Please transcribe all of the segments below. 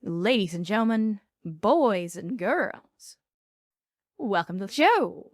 Ladies and gentlemen, boys and girls, welcome to the show.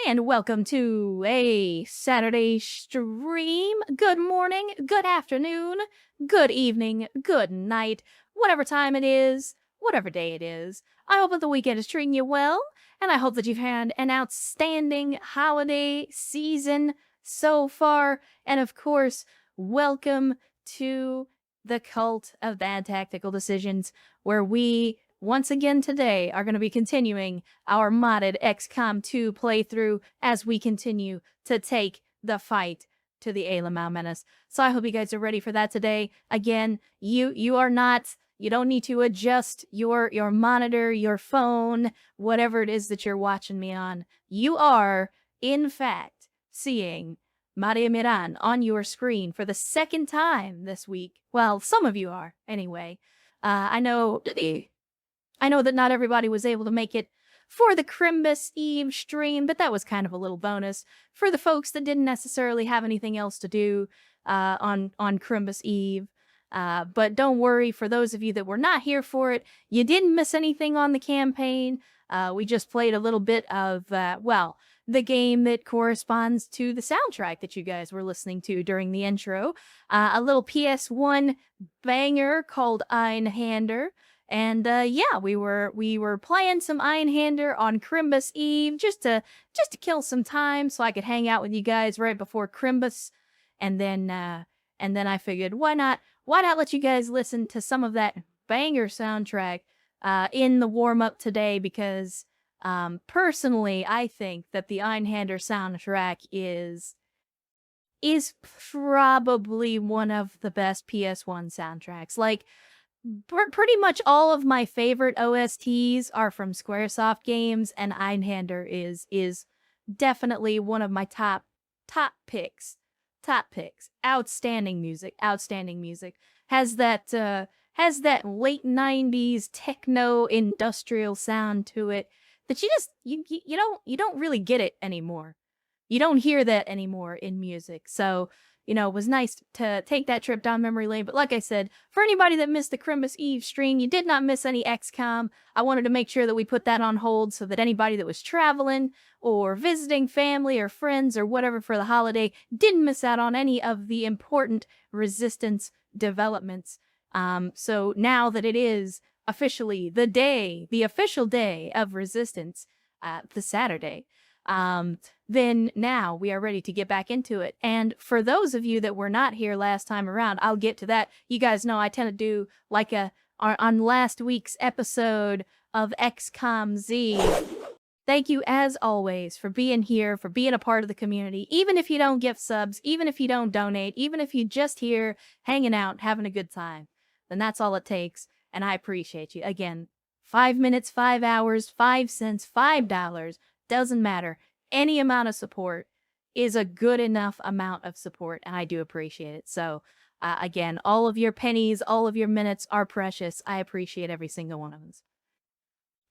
And welcome to a Saturday stream. Good morning, good afternoon, good evening, good night, whatever time it is, whatever day it is. I hope that the weekend is treating you well, and I hope that you've had an outstanding holiday season so far. And of course, welcome to the Cult of Bad Tactical Decisions, where we, once again today, are going to be continuing our modded XCOM 2 playthrough as we continue to take the fight to the Amalgamation. So I hope you guys are ready for that today. Again, you are not, you don't need to adjust your monitor, your phone, whatever it is that you're watching me on. You are, in fact, seeing Maria Miran on your screen for the second time this week. Well, some of you are, anyway. I know that not everybody was able to make it for the Christmas Eve stream, but that was kind of a little bonus for the folks that didn't necessarily have anything else to do on Christmas Eve. But don't worry, for those of you that were not here for it, you didn't miss anything on the campaign. We just played a little bit of, the game that corresponds to the soundtrack that you guys were listening to during the intro. A little PS1 banger called Einhander. And we were playing some Einhander on Christmas Eve just to kill some time so I could hang out with you guys right before Christmas. And then I figured, why not let you guys listen to some of that banger soundtrack in the warm-up today, because personally, I think that the Einhander soundtrack is probably one of the best PS1 soundtracks. Like, pretty much all of my favorite OSTs are from Squaresoft games, and Einhander is definitely one of my top picks. Outstanding music. Has that late 90s techno industrial sound to it that you don't really get it anymore. You don't hear that anymore in music. So, it was nice to take that trip down memory lane. But like I said, for anybody that missed the Christmas Eve stream, you did not miss any XCOM. I wanted to make sure that we put that on hold so that anybody that was traveling or visiting family or friends or whatever for the holiday didn't miss out on any of the important Resistance developments. So now that it is officially the official day of Resistance, the Saturday, then now we are ready to get back into it. And for those of you that were not here last time around, I'll get to that. You guys know I tend to do like on last week's episode of XCOM Z. Thank you as always for being here, for being a part of the community. Even if you don't gift subs, even if you don't donate, even if you're just here hanging out, having a good time, then that's all it takes. And I appreciate you. Again, 5 minutes, 5 hours, 5 cents, $5, doesn't matter. Any amount of support is a good enough amount of support, and I do appreciate it. So, again, all of your pennies, all of your minutes are precious. I appreciate every single one of them.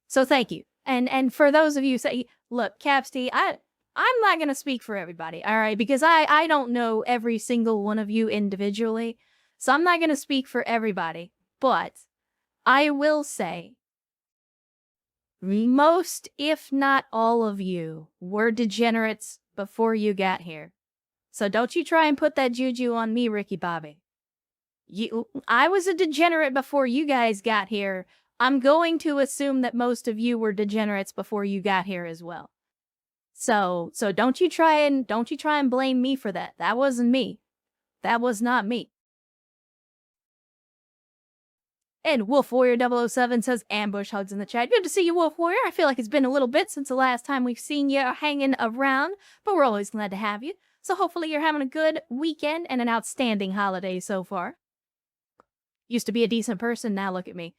So thank you. And for those of you say, look, Capsty, I'm not going to speak for everybody, all right? Because I don't know every single one of you individually, so I'm not going to speak for everybody. But I will say, most, if not all of you, were degenerates before you got here. So don't you try and put that juju on me, Ricky Bobby. I was a degenerate before you guys got here. I'm going to assume that most of you were degenerates before you got here as well. So don't you try and blame me for that. That wasn't me. That was not me. And Wolf Warrior 007 says, ambush hugs in the chat. Good to see you, Wolf Warrior. I feel like it's been a little bit since the last time we've seen you hanging around, but we're always glad to have you. So hopefully you're having a good weekend and an outstanding holiday so far. Used to be a decent person, now look at me.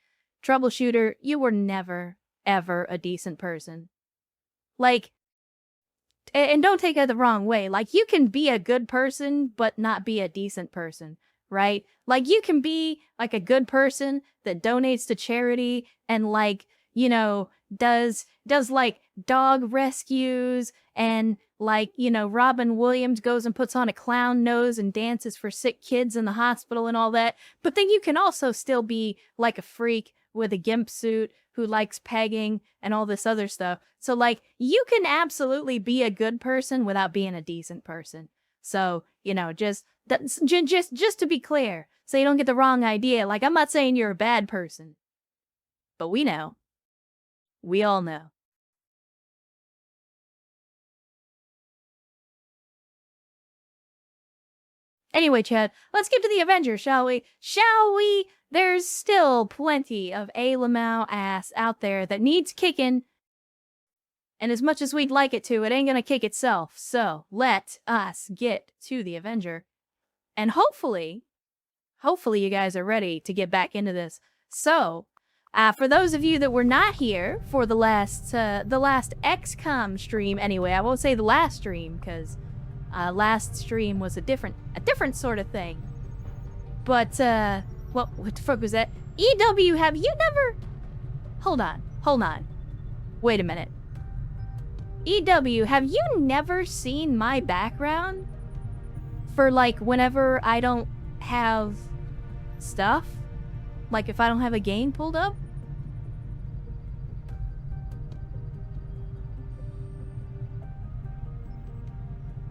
Troubleshooter, you were never, ever a decent person. Like, and don't take it the wrong way. Like, you can be a good person, but not be a decent person. Right? Like, you can be like a good person that donates to charity and, like, does like dog rescues and like, you know, Robin Williams goes and puts on a clown nose and dances for sick kids in the hospital and all that. But then you can also still be like a freak with a gimp suit who likes pegging and all this other stuff. So like you can absolutely be a good person without being a decent person. So, you know, just to be clear, so you don't get the wrong idea. Like I'm not saying you're a bad person, but we know. We all know. Anyway, Chad, let's get to the Avengers, shall we? Shall we? There's still plenty of A. Lamau ass out there that needs kicking. And as much as we'd like it to, it ain't gonna kick itself. So let us get to the Avenger. And hopefully you guys are ready to get back into this. So, for those of you that were not here for the last XCOM stream, anyway, I won't say the last stream because last stream was a different sort of thing. But what the fuck was that? EW, have you never? Hold on. Wait a minute. EW, have you never seen my background? For like whenever I don't have stuff? Like if I don't have a game pulled up?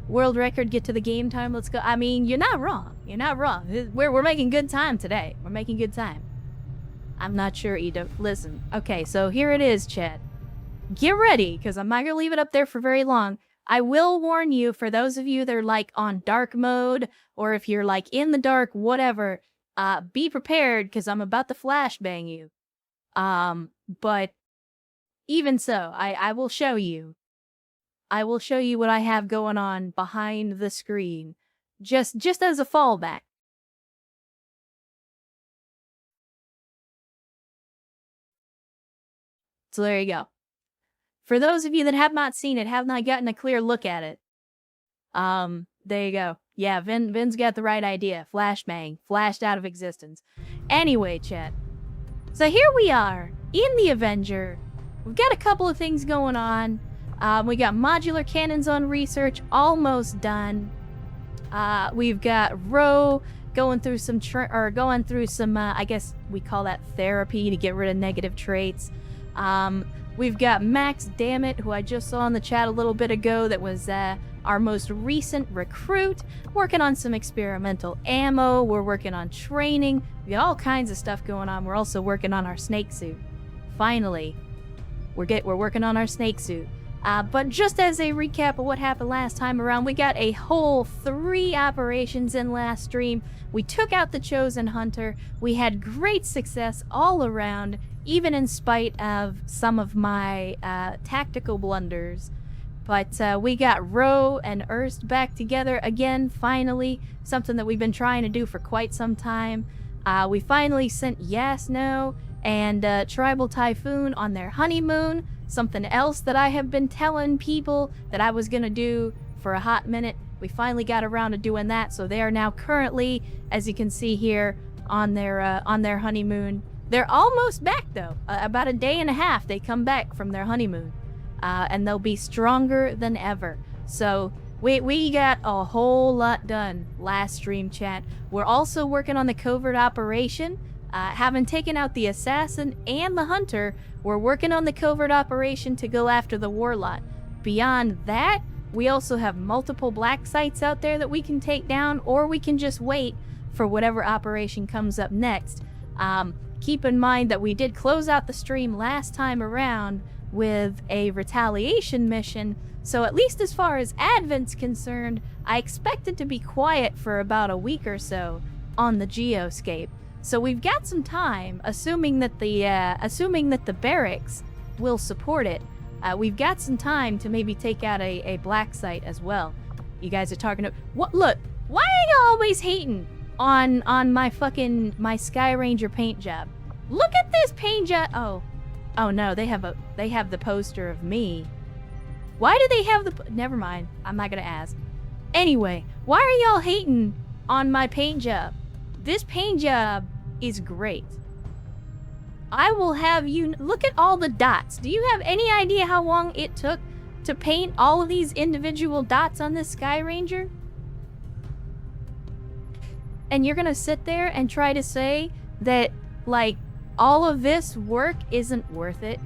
World record, get to the game time, let's go. I mean, you're not wrong. You're not wrong. We're making good time today. We're making good time. I'm not sure, Edo. Listen. Okay, so here it is, Chad. Get ready, because I'm not going to leave it up there for very long. I will warn you, for those of you that are like on dark mode, or if you're like in the dark, whatever, be prepared, because I'm about to flashbang you. But even so, I will show you. I will show you what I have going on behind the screen, just as a fallback. So there you go. For those of you that have not seen it, have not gotten a clear look at it, there you go. Yeah, Vin's got the right idea. Flashbang, flashed out of existence. Anyway, chat. So here we are in the Avenger. We've got a couple of things going on. We got modular cannons on research, almost done. We've got Ro going through some, I guess we call that therapy to get rid of negative traits. We've got Max Dammit, who I just saw in the chat a little bit ago, that was our most recent recruit, working on some experimental ammo. We're working on training. We got all kinds of stuff going on. We're also working on our snake suit. Finally, we're working on our snake suit. But just as a recap of what happened last time around, we got a whole 3 operations in last stream. We took out the Chosen Hunter. We had great success all around, even in spite of some of my tactical blunders. But we got Ro and Erst back together again, finally. Something that we've been trying to do for quite some time. We finally sent Yasno and Tribal Typhoon on their honeymoon. Something else that I have been telling people that I was gonna do for a hot minute. We finally got around to doing that, so they are now currently, as you can see here, on their honeymoon. They're almost back though. About a day and a half they come back from their honeymoon. And they'll be stronger than ever. So we got a whole lot done last stream, chat. We're also working on the covert operation. Having taken out the assassin and the hunter, we're working on the covert operation to go after the warlord. Beyond that, we also have multiple black sites out there that we can take down, or we can just wait for whatever operation comes up next. Keep in mind that we did close out the stream last time around with a retaliation mission, so at least as far as Advent's concerned, I expect it to be quiet for about a week or so on the geoscape. So we've got some time, assuming that the barracks will support it. We've got some time to maybe take out a black site as well. You guys are talking to what? Look, why are you always hating on my Sky Ranger paint job? Look at this paint job. Oh no, they have the poster of me. Why do they have the? Never mind. I'm not gonna ask. Anyway, why are y'all hating on my paint job? This paint job is great. I will have you look at all the dots. Do you have any idea how long it took to paint all of these individual dots on this Sky Ranger? And you're gonna sit there and try to say that, like, all of this work isn't worth it?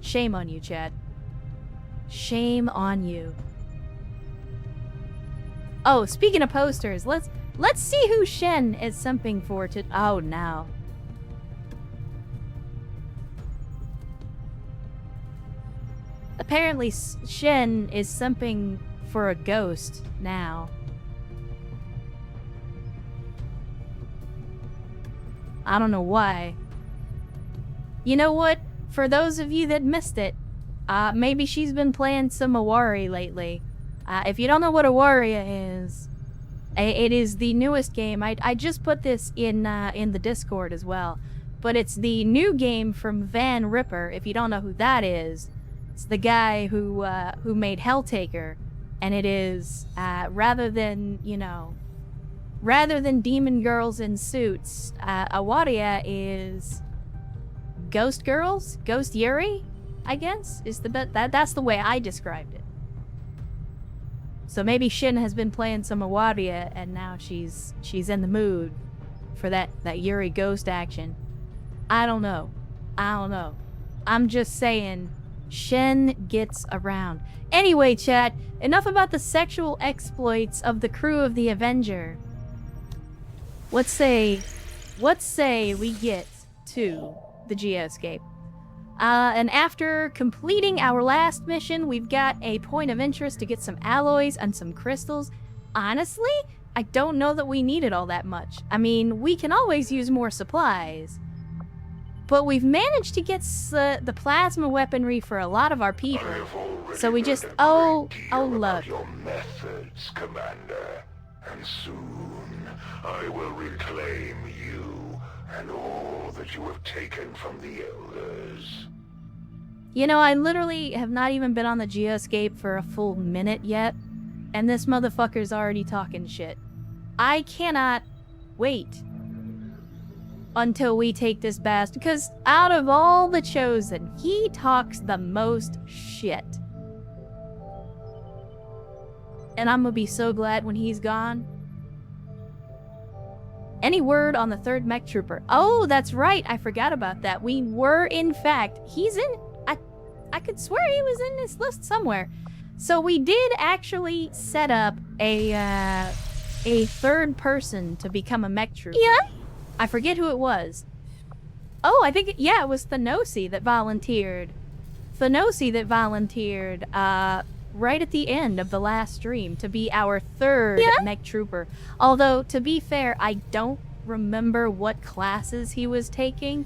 Shame on you, Chad. Shame on you. Oh, speaking of posters, let's see who Shen is simping for to— oh, no. Apparently, Shen is simping for a ghost now. I don't know why. You know what? For those of you that missed it, maybe she's been playing some Awari lately. If you don't know what Awaria is, it is the newest game. I just put this in the Discord as well. But it's the new game from Van Ripper. If you don't know who that is, it's the guy who made Helltaker. And it is, rather than demon girls in suits, Awaria is ghost girls? Ghost Yuri, I guess, is the that's the way I described it. So maybe Shin has been playing some Awaria and now she's in the mood for that Yuri ghost action. I don't know. I'm just saying, Shen gets around. Anyway, chat, enough about the sexual exploits of the crew of the Avenger. Let's say we get to the Geoscape. And after completing our last mission, we've got a point of interest to get some alloys and some crystals. Honestly, I don't know that we need it all that much. I mean, we can always use more supplies. But we've managed to get the plasma weaponry for a lot of our people. So we just— oh look. Your methods, Commander. And soon I will reclaim you and all that you have taken from the Elders. You know, I literally have not even been on the Geoscape for a full minute yet, and this motherfucker's already talking shit. I cannot wait until we take this bastard, because out of all the Chosen, he talks the most shit. And I'm gonna be so glad when he's gone. Any word on the third mech trooper? Oh, that's right, I forgot about that. We were, in fact, he's in— I could swear he was in this list somewhere. So we did actually set up a third person to become a mech trooper. Yeah? I forget who it was. Oh, I think, it was Thanosi that volunteered. Right at the end of the last stream to be our third mech trooper. Although, to be fair, I don't remember what classes he was taking.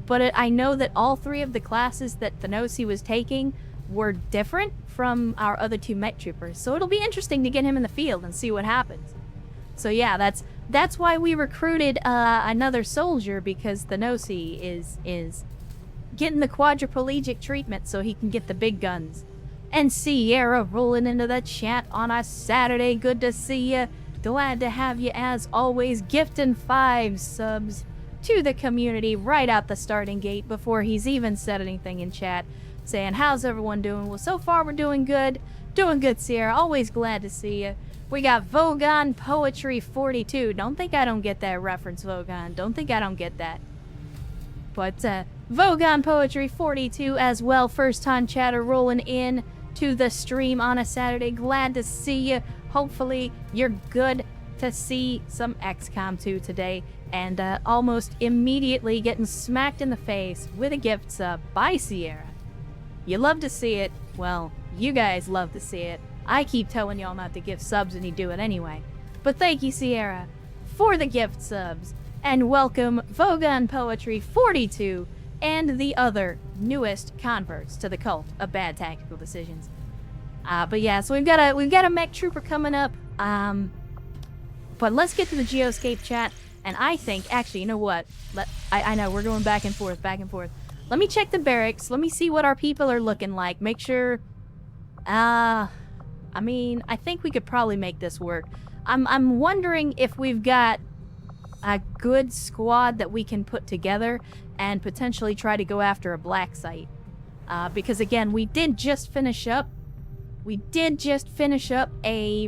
But I know that all three of the classes that Thanosi was taking were different from our other two mech troopers. So it'll be interesting to get him in the field and see what happens. So yeah, that's why we recruited another soldier, because Thanosi is getting the quadriplegic treatment so he can get the big guns. And Sierra rolling into the chat on a Saturday. Good to see you. Glad to have you as always. Gifting 5 subs to the community right out the starting gate before he's even said anything in chat. Saying, how's everyone doing? Well, so far we're doing good. Doing good, Sierra. Always glad to see you. We got Vogon Poetry 42. Don't think I don't get that reference, Vogon. Don't think I don't get that. But Vogon Poetry 42 as well. First time chatter rolling in to the stream on a Saturday. Glad to see you. Hopefully you're good to see some XCOM 2 today. And almost immediately getting smacked in the face with a gift sub by Sierra. You love to see it. Well, you guys love to see it. I keep telling y'all not to give subs and you do it anyway. But thank you, Sierra, for the gift subs. And welcome Vogon Poetry 42 and the other newest converts to the cult of bad tactical decisions. But yeah, so we've got a mech trooper coming up. But let's get to the Geoscape chat. And I think, actually, you know what? I know, we're going back and forth. Let me check the barracks. Let me see what our people are looking like. Make sure... I mean, I think we could probably make this work. I'm wondering if we've got a good squad that we can put together and potentially try to go after a black site. Because again, we did just finish up a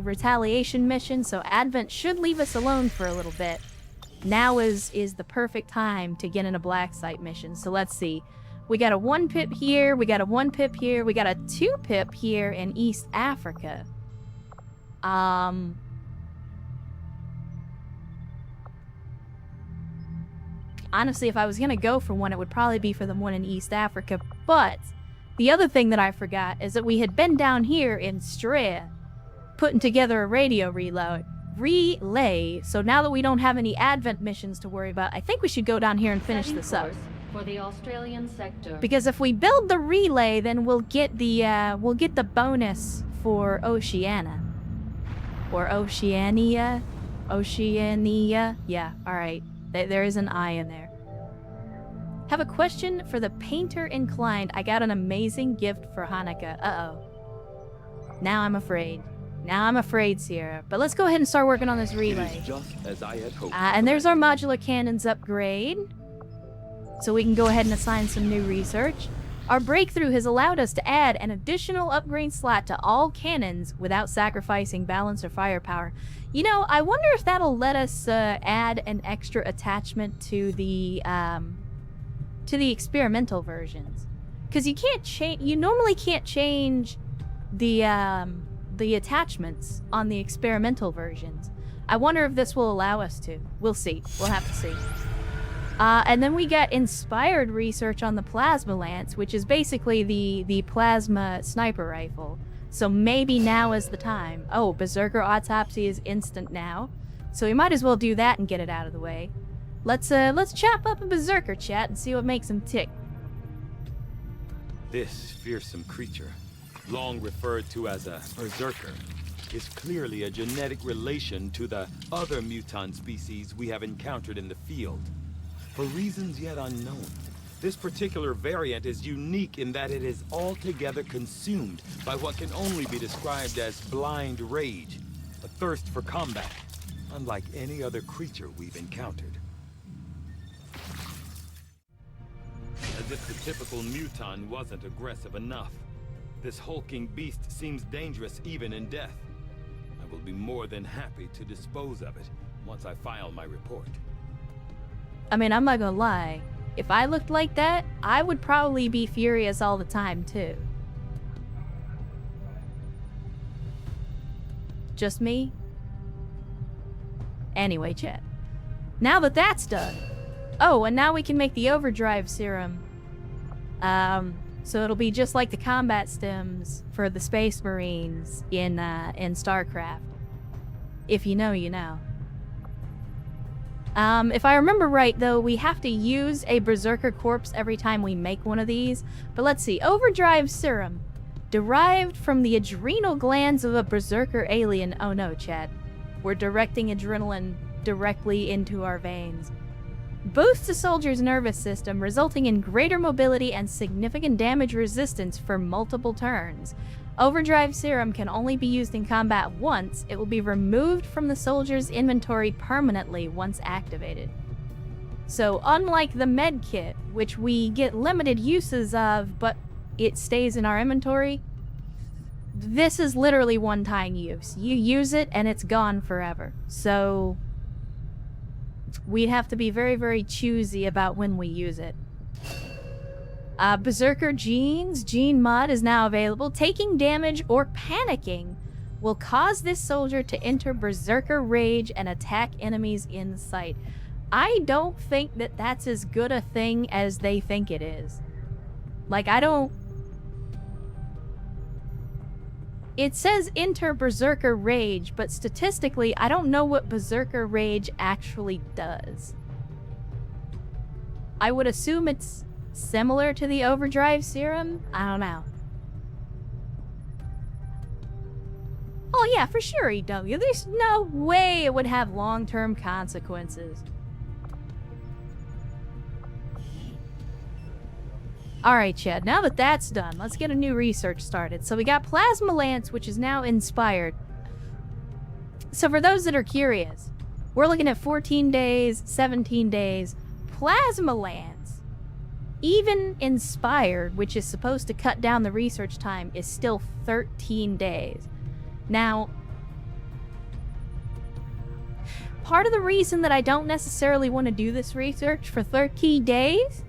retaliation mission, so Advent should leave us alone for a little bit. Now is the perfect time to get in a black site mission. So let's see. We got a 1 pip here, we got a 1 pip here, we got a 2 pip here in East Africa. Honestly, if I was gonna go for one, it would probably be for the one in East Africa, but the other thing that I forgot is that we had been down here in Strea, putting together a radio relay, so now that we don't have any Advent missions to worry about, I think we should go down here and finish this up. For the Australian sector. Because if we build the relay, then we'll get the bonus for Oceania. Or Oceania? Oceania? Yeah, alright. There is an I in there. Have a question for the painter inclined. I got an amazing gift for Hanukkah. Uh-oh. Now I'm afraid. Now I'm afraid, Sierra. But let's go ahead and start working on this relay. It is just as I had hoped. And there's our modular cannons upgrade. So we can go ahead and assign some new research. Our breakthrough has allowed us to add an additional upgrade slot to all cannons without sacrificing balance or firepower. You know, I wonder if that'll let us add an extra attachment to the experimental versions. Because you can't change. You normally can't change the attachments on the experimental versions. I wonder if this will allow us to. We'll see. We'll have to see. And then we got inspired research on the plasma lance, which is basically the plasma sniper rifle. So maybe now is the time. Oh, Berserker Autopsy is instant now. So we might as well do that and get it out of the way. Let's chop up a Berserker, chat, and see what makes him tick. This fearsome creature, long referred to as a Berserker, is clearly a genetic relation to the other mutant species we have encountered in the field. For reasons yet unknown, this particular variant is unique in that it is altogether consumed by what can only be described as blind rage, a thirst for combat, unlike any other creature we've encountered. As if the typical mutant wasn't aggressive enough, this hulking beast seems dangerous even in death. I will be more than happy to dispose of it once I file my report. I mean, I'm not gonna lie. If I looked like that, I would probably be furious all the time, too. Just me? Anyway, chat. Now that that's done. Oh, and now we can make the overdrive serum. So it'll be just like the combat stems for the Space Marines in StarCraft. If you know, you know. If I remember right, though, we have to use a Berserker corpse every time we make one of these. But let's see. Overdrive serum. Derived from the adrenal glands of a Berserker alien. Oh no, chat. We're directing adrenaline directly into our veins. Boosts a soldier's nervous system, resulting in greater mobility and significant damage resistance for multiple turns. Overdrive serum can only be used in combat once. It will be removed from the soldier's inventory permanently once activated. So unlike the med kit, which we get limited uses of, but it stays in our inventory, this is literally one-time use. You use it and it's gone forever. So we'd have to be very, very choosy about when we use it. Berserker Genes, Gene Mod is now available. Taking damage or panicking will cause this soldier to enter Berserker Rage and attack enemies in sight. I don't think that that's as good a thing as they think it is. Like, I don't... It says enter Berserker Rage, but statistically, I don't know what Berserker Rage actually does. I would assume it's similar to the Overdrive Serum? I don't know. Oh yeah, for sure, EW. There's no way it would have long-term consequences. Alright, Chad, now that that's done, let's get a new research started. So we got Plasma Lance, which is now inspired. So for those that are curious, we're looking at 14 days, 17 days. Plasma Lance, even inspired, which is supposed to cut down the research time, is still 13 days. Now, part of the reason that I don't necessarily want to do this research for 13 days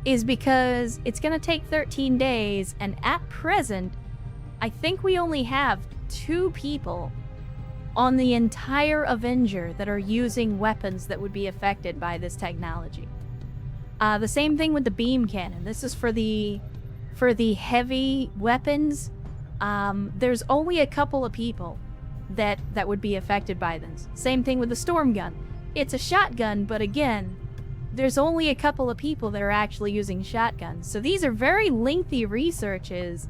is because it's going to take 13 days, and at present, I think we only have 2 people on the entire Avenger that are using weapons that would be affected by this technology. The same thing with the beam cannon. This is for the heavy weapons. There's only a couple of people that would be affected by this. Same thing with the storm gun. It's a shotgun, but again, there's only a couple of people that are actually using shotguns. So these are very lengthy researches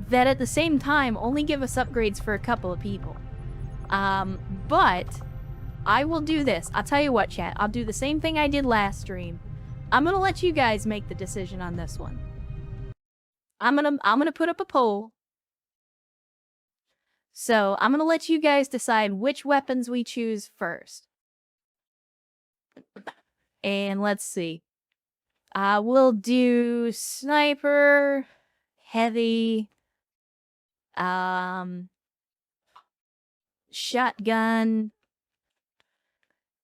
that at the same time only give us upgrades for a couple of people. But I will do this. I'll tell you what, chat. I'll do the same thing I did last stream. I'm gonna let you guys make the decision on this one. I'm gonna put up a poll. So I'm gonna let you guys decide which weapons we choose first. And let's see. We'll do sniper, heavy, shotgun,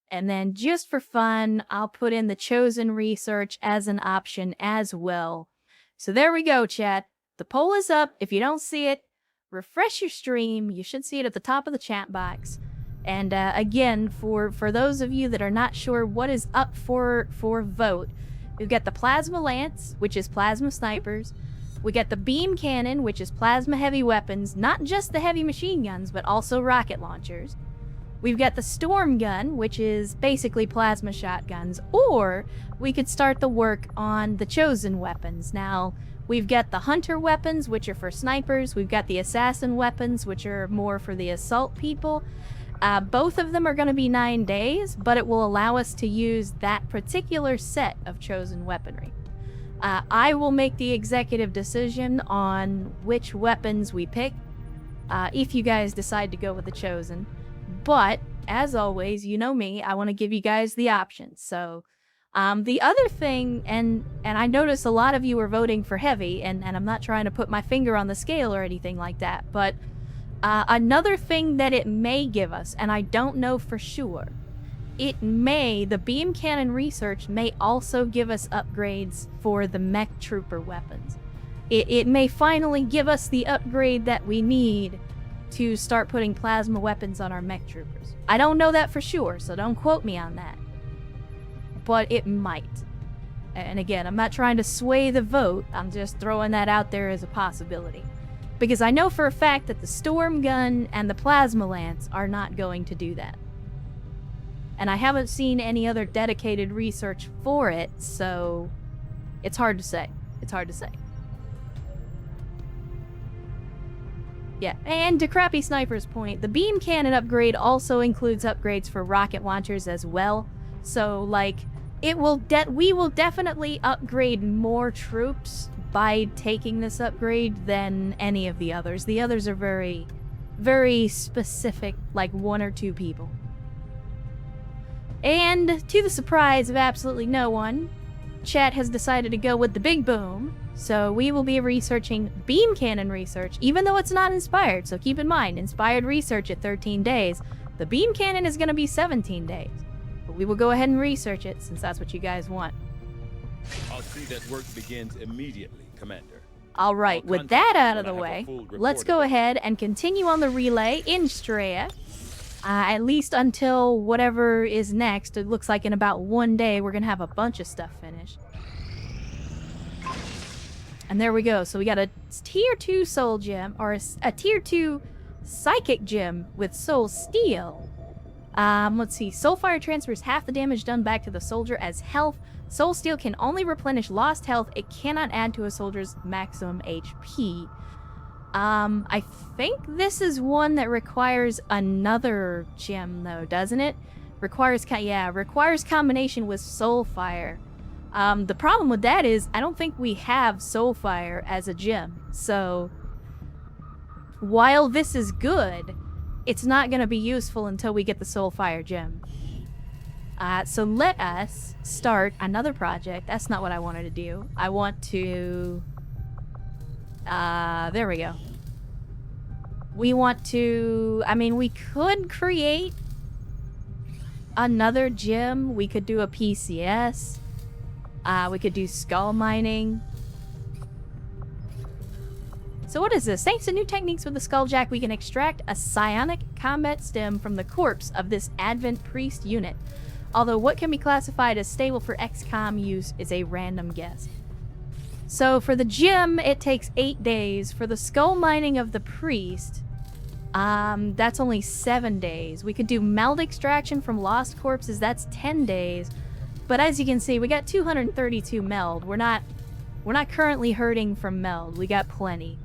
and then just for fun, I'll put in the chosen research as an option as well. So there we go, chat. The poll is up. If you don't see it, refresh your stream. You should see it at the top of the chat box. And again, for those of you that are not sure what is up for vote, we've got the Plasma Lance, which is Plasma Snipers. We got the Beam Cannon, which is Plasma Heavy Weapons, not just the heavy machine guns, but also rocket launchers. We've got the Storm Gun, which is basically Plasma Shotguns, or we could start the work on the Chosen Weapons. Now, we've got the Hunter Weapons, which are for snipers. We've got the Assassin Weapons, which are more for the assault people. Both of them are going to be 9 days, but it will allow us to use that particular set of chosen weaponry. I will make the executive decision on which weapons we pick, if you guys decide to go with the chosen. But, as always, you know me, I want to give you guys the options. So, the other thing, and I notice a lot of you are voting for heavy, and I'm not trying to put my finger on the scale or anything like that, but another thing that it may give us, and I don't know for sure, the beam cannon research may also give us upgrades for the mech trooper weapons. It may finally give us the upgrade that we need to start putting plasma weapons on our mech troopers. I don't know that for sure, so don't quote me on that. But it might. And again, I'm not trying to sway the vote, I'm just throwing that out there as a possibility. Because I know for a fact that the Storm Gun and the Plasma Lance are not going to do that. And I haven't seen any other dedicated research for it, so it's hard to say. It's hard to say. Yeah, and to Crappy Sniper's point, the Beam Cannon upgrade also includes upgrades for rocket launchers as well. So, like, we will definitely upgrade more troops by taking this upgrade than any of the others. The others are very, very specific, like 1 or 2 people. And to the surprise of absolutely no one, chat has decided to go with the big boom. So we will be researching beam cannon research, even though it's not inspired. So keep in mind, inspired research at 13 days. The beam cannon is going to be 17 days. But we will go ahead and research it, since that's what you guys want. I'll see that work begins immediately, Commander. Alright, with that out of the way, let's go ahead and continue on the relay in Straya. At least until whatever is next. It looks like in about 1 day we're going to have a bunch of stuff finished. And there we go. So we got a tier 2 soul gem, or a tier 2 psychic gem with soul steel. Let's see. Soulfire transfers half the damage done back to the soldier as health. Soul steel can only replenish lost health. It cannot add to a soldier's maximum HP. I think this is one that requires another gem though, doesn't it? Requires combination with Soulfire. The problem with that is I don't think we have Soulfire as a gem. So while this is good, it's not going to be useful until we get the Soulfire gem. So let us start another project. That's not what I wanted to do. I want to... there we go. We want to... I mean, we could create another gem. We could do a PCS. We could do skull mining. So what is this? Thanks to new techniques with the Skulljack, we can extract a psionic combat stem from the corpse of this Advent Priest unit. Although what can be classified as stable for XCOM use is a random guess. So for the gem, it takes 8 days. For the skull mining of the priest, that's only 7 days. We could do meld extraction from lost corpses, that's 10 days. But as you can see, we got 232 meld. We're not currently hurting from meld. We got plenty.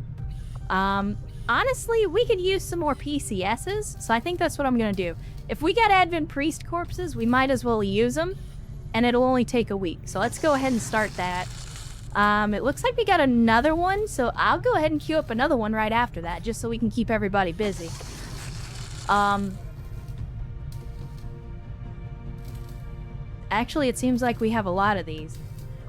Honestly, we could use some more PCSs, so I think that's what I'm gonna do. If we got Advent Priest corpses, we might as well use them, and it'll only take a week. So let's go ahead and start that. It looks like we got another one, so I'll go ahead and queue up another one right after that, just so we can keep everybody busy. Actually, it seems like we have a lot of these.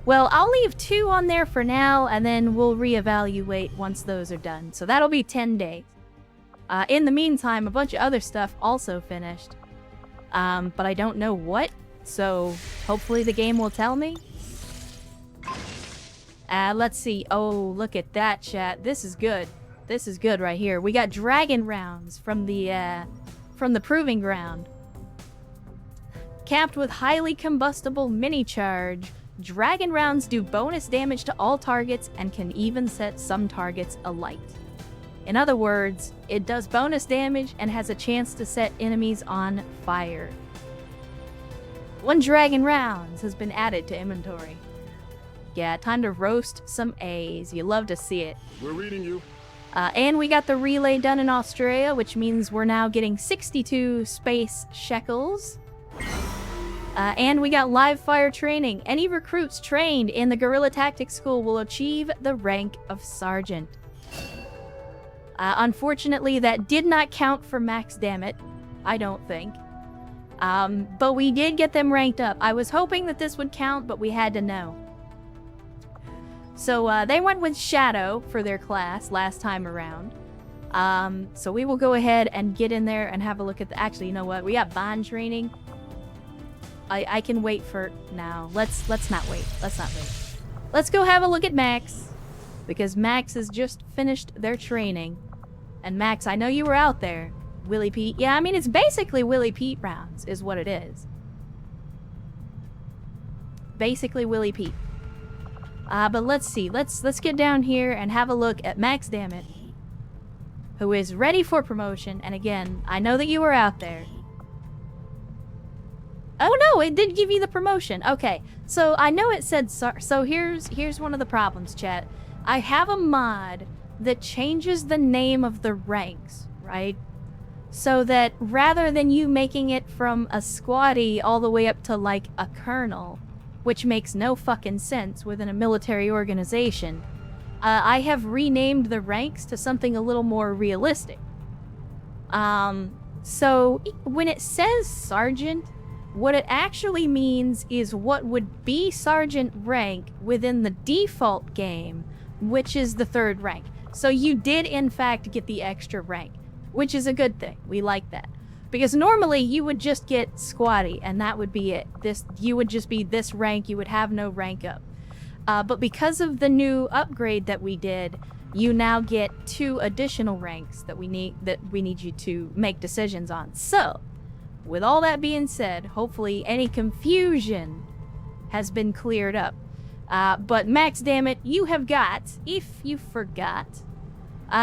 Well, I'll leave 2 on there for now, and then we'll reevaluate once those are done. So that'll be 10 days. In the meantime, a bunch of other stuff also finished. But I don't know what, so hopefully the game will tell me. Let's see. Oh, look at that, chat. This is good. This is good right here. We got dragon rounds from the proving ground. Capped with highly combustible mini charge, dragon rounds do bonus damage to all targets and can even set some targets alight. In other words, it does bonus damage and has a chance to set enemies on fire. 1 dragon rounds has been added to inventory. Yeah, time to roast some A's. You love to see it. We're reading you. And we got the relay done in Australia, which means we're now getting 62 space shekels. And we got live fire training. Any recruits trained in the Guerrilla Tactics School will achieve the rank of Sergeant. Unfortunately, that did not count for max dammit, I don't think. But we did get them ranked up. I was hoping that this would count, but we had to know. So they went with Shadow for their class last time around. So we will go ahead and get in there and have a look at the... Actually, you know what? We got bond training. I can wait for now. Let's not wait. Let's not wait. Let's go have a look at Max, because Max has just finished their training. And Max, I know you were out there. Willie Pete. Yeah, I mean, it's basically Willie Pete rounds is what it is. Basically Willie Pete. But let's see. Let's get down here and have a look at Max Dammit, who is ready for promotion. And again, I know that you were out there. Oh no, it did give you the promotion. Okay, so I know it said so. Here's one of the problems, chat. I have a mod that changes the name of the ranks, right? So that rather than you making it from a squatty all the way up to like a colonel, which makes no fucking sense within a military organization, I have renamed the ranks to something a little more realistic. So when it says sergeant, what it actually means is what would be sergeant rank within the default game, which is the 3rd rank. So you did in fact get the extra rank, which is a good thing. We like that. Because normally you would just get squatty and that would be it. You would just be this rank, you would have no rank up. But because of the new upgrade that we did, you now get 2 additional ranks that we need you to make decisions on. So, with all that being said, hopefully any confusion has been cleared up. But Max, dammit, you have got, if you forgot,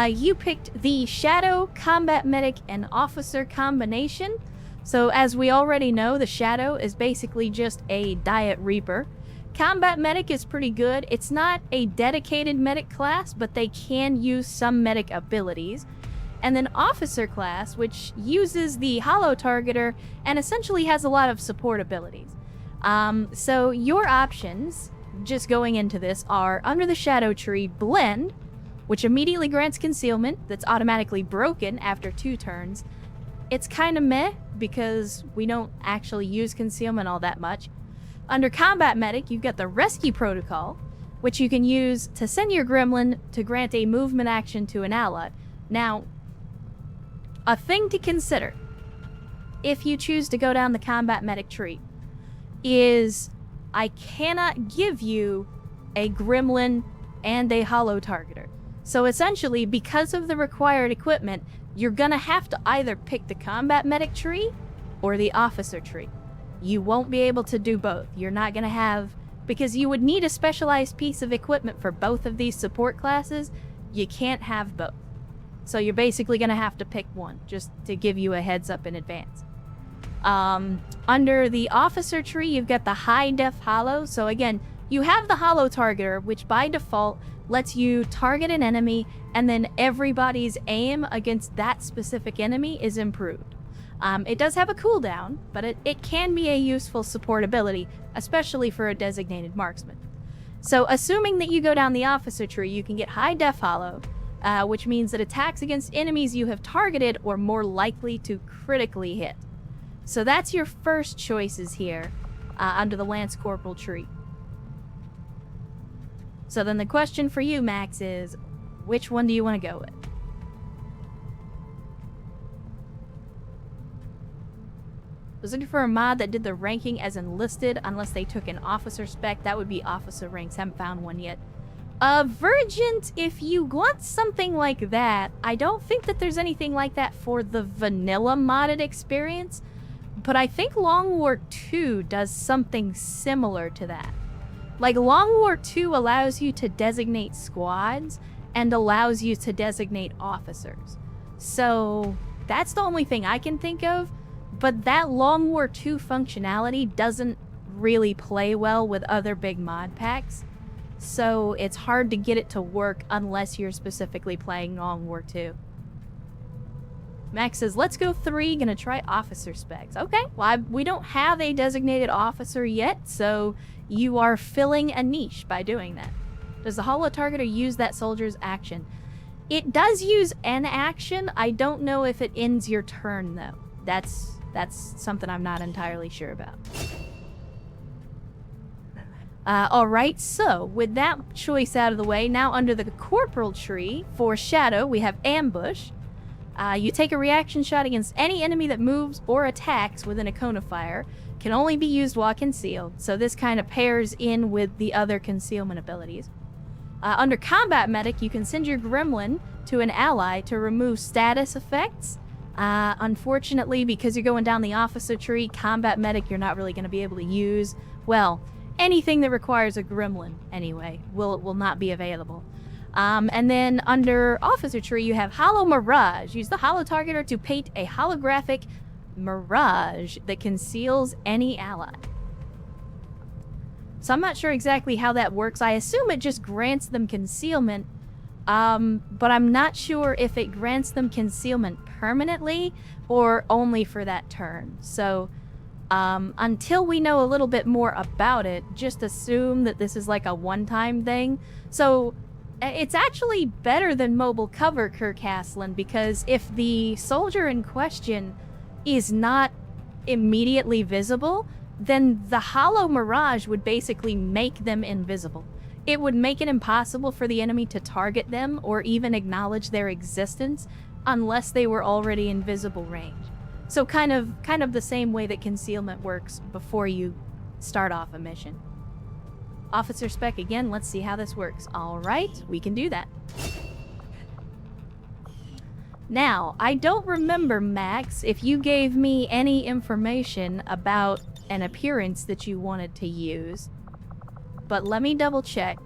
you picked the Shadow, Combat Medic, and Officer combination. So as we already know, the Shadow is basically just a Diet Reaper. Combat Medic is pretty good. It's not a dedicated medic class, but they can use some medic abilities. And then Officer class, which uses the Holo Targeter and essentially has a lot of support abilities. So your options, just going into this, are under the Shadow Tree, Blend, which immediately grants concealment that's automatically broken after 2 turns. It's kind of meh, because we don't actually use concealment all that much. Under Combat Medic, you've got the Rescue Protocol, which you can use to send your gremlin to grant a movement action to an ally. Now, a thing to consider, if you choose to go down the Combat Medic tree, is I cannot give you a gremlin and a holo targeter. So essentially, because of the required equipment, you're gonna have to either pick the Combat Medic tree or the Officer tree. You won't be able to do both. You're not gonna have... Because you would need a specialized piece of equipment for both of these support classes, you can't have both. So you're basically gonna have to pick one, just to give you a heads up in advance. Under the Officer tree, you've got the High Def Holo. So again, you have the Holo Targeter, which by default lets you target an enemy, and then everybody's aim against that specific enemy is improved. It does have a cooldown, but it can be a useful support ability, especially for a designated marksman. So assuming that you go down the Officer tree, you can get High Def Holo, which means that attacks against enemies you have targeted are more likely to critically hit. So that's your first choices here, under the Lance Corporal tree. So then the question for you, Max, is which one do you want to go with? Was looking for a mod that did the ranking as enlisted unless they took an officer spec. That would be officer ranks. Haven't found one yet. Virgent, if you want something like that, I don't think that there's anything like that for the vanilla modded experience, but I think Long War 2 does something similar to that. Like, Long War 2 allows you to designate squads and allows you to designate officers. So that's the only thing I can think of. But that Long War 2 functionality doesn't really play well with other big mod packs. So it's hard to get it to work unless you're specifically playing Long War 2. Max says, let's go 3, gonna try officer specs. Okay, well, we don't have a designated officer yet, so you are filling a niche by doing that. Does the holo targeter use that soldier's action? It does use an action. I don't know if it ends your turn, though. That's something I'm not entirely sure about. Alright, so with that choice out of the way, now under the Corporal tree, for Shadow, we have Ambush. You take a reaction shot against any enemy that moves or attacks within a cone of fire. Can only be used while concealed, so this kind of pairs in with the other concealment abilities. Under Combat Medic, you can send your gremlin to an ally to remove status effects. Unfortunately, because you're going down the Officer tree, Combat Medic you're not really going to be able to use. Well, anything that requires a gremlin, anyway, will not be available. And then under Officer tree, you have Holo Mirage. Use the Holo Targeter to paint a holographic mirage that conceals any ally. So I'm not sure exactly how that works. I assume it just grants them concealment, but I'm not sure if it grants them concealment permanently or only for that turn. So until we know a little bit more about it, just assume that this is like a one-time thing. So it's actually better than mobile cover, Kirk Haslin, because if the soldier in question is not immediately visible, then the Holo Mirage would basically make them invisible. It would make it impossible for the enemy to target them or even acknowledge their existence unless they were already in visible range. So kind of the same way that concealment works before you start off a mission. Officer spec again, let's see how this works. Alright, we can do that. Now, I don't remember, Max, if you gave me any information about an appearance that you wanted to use, but let me double check.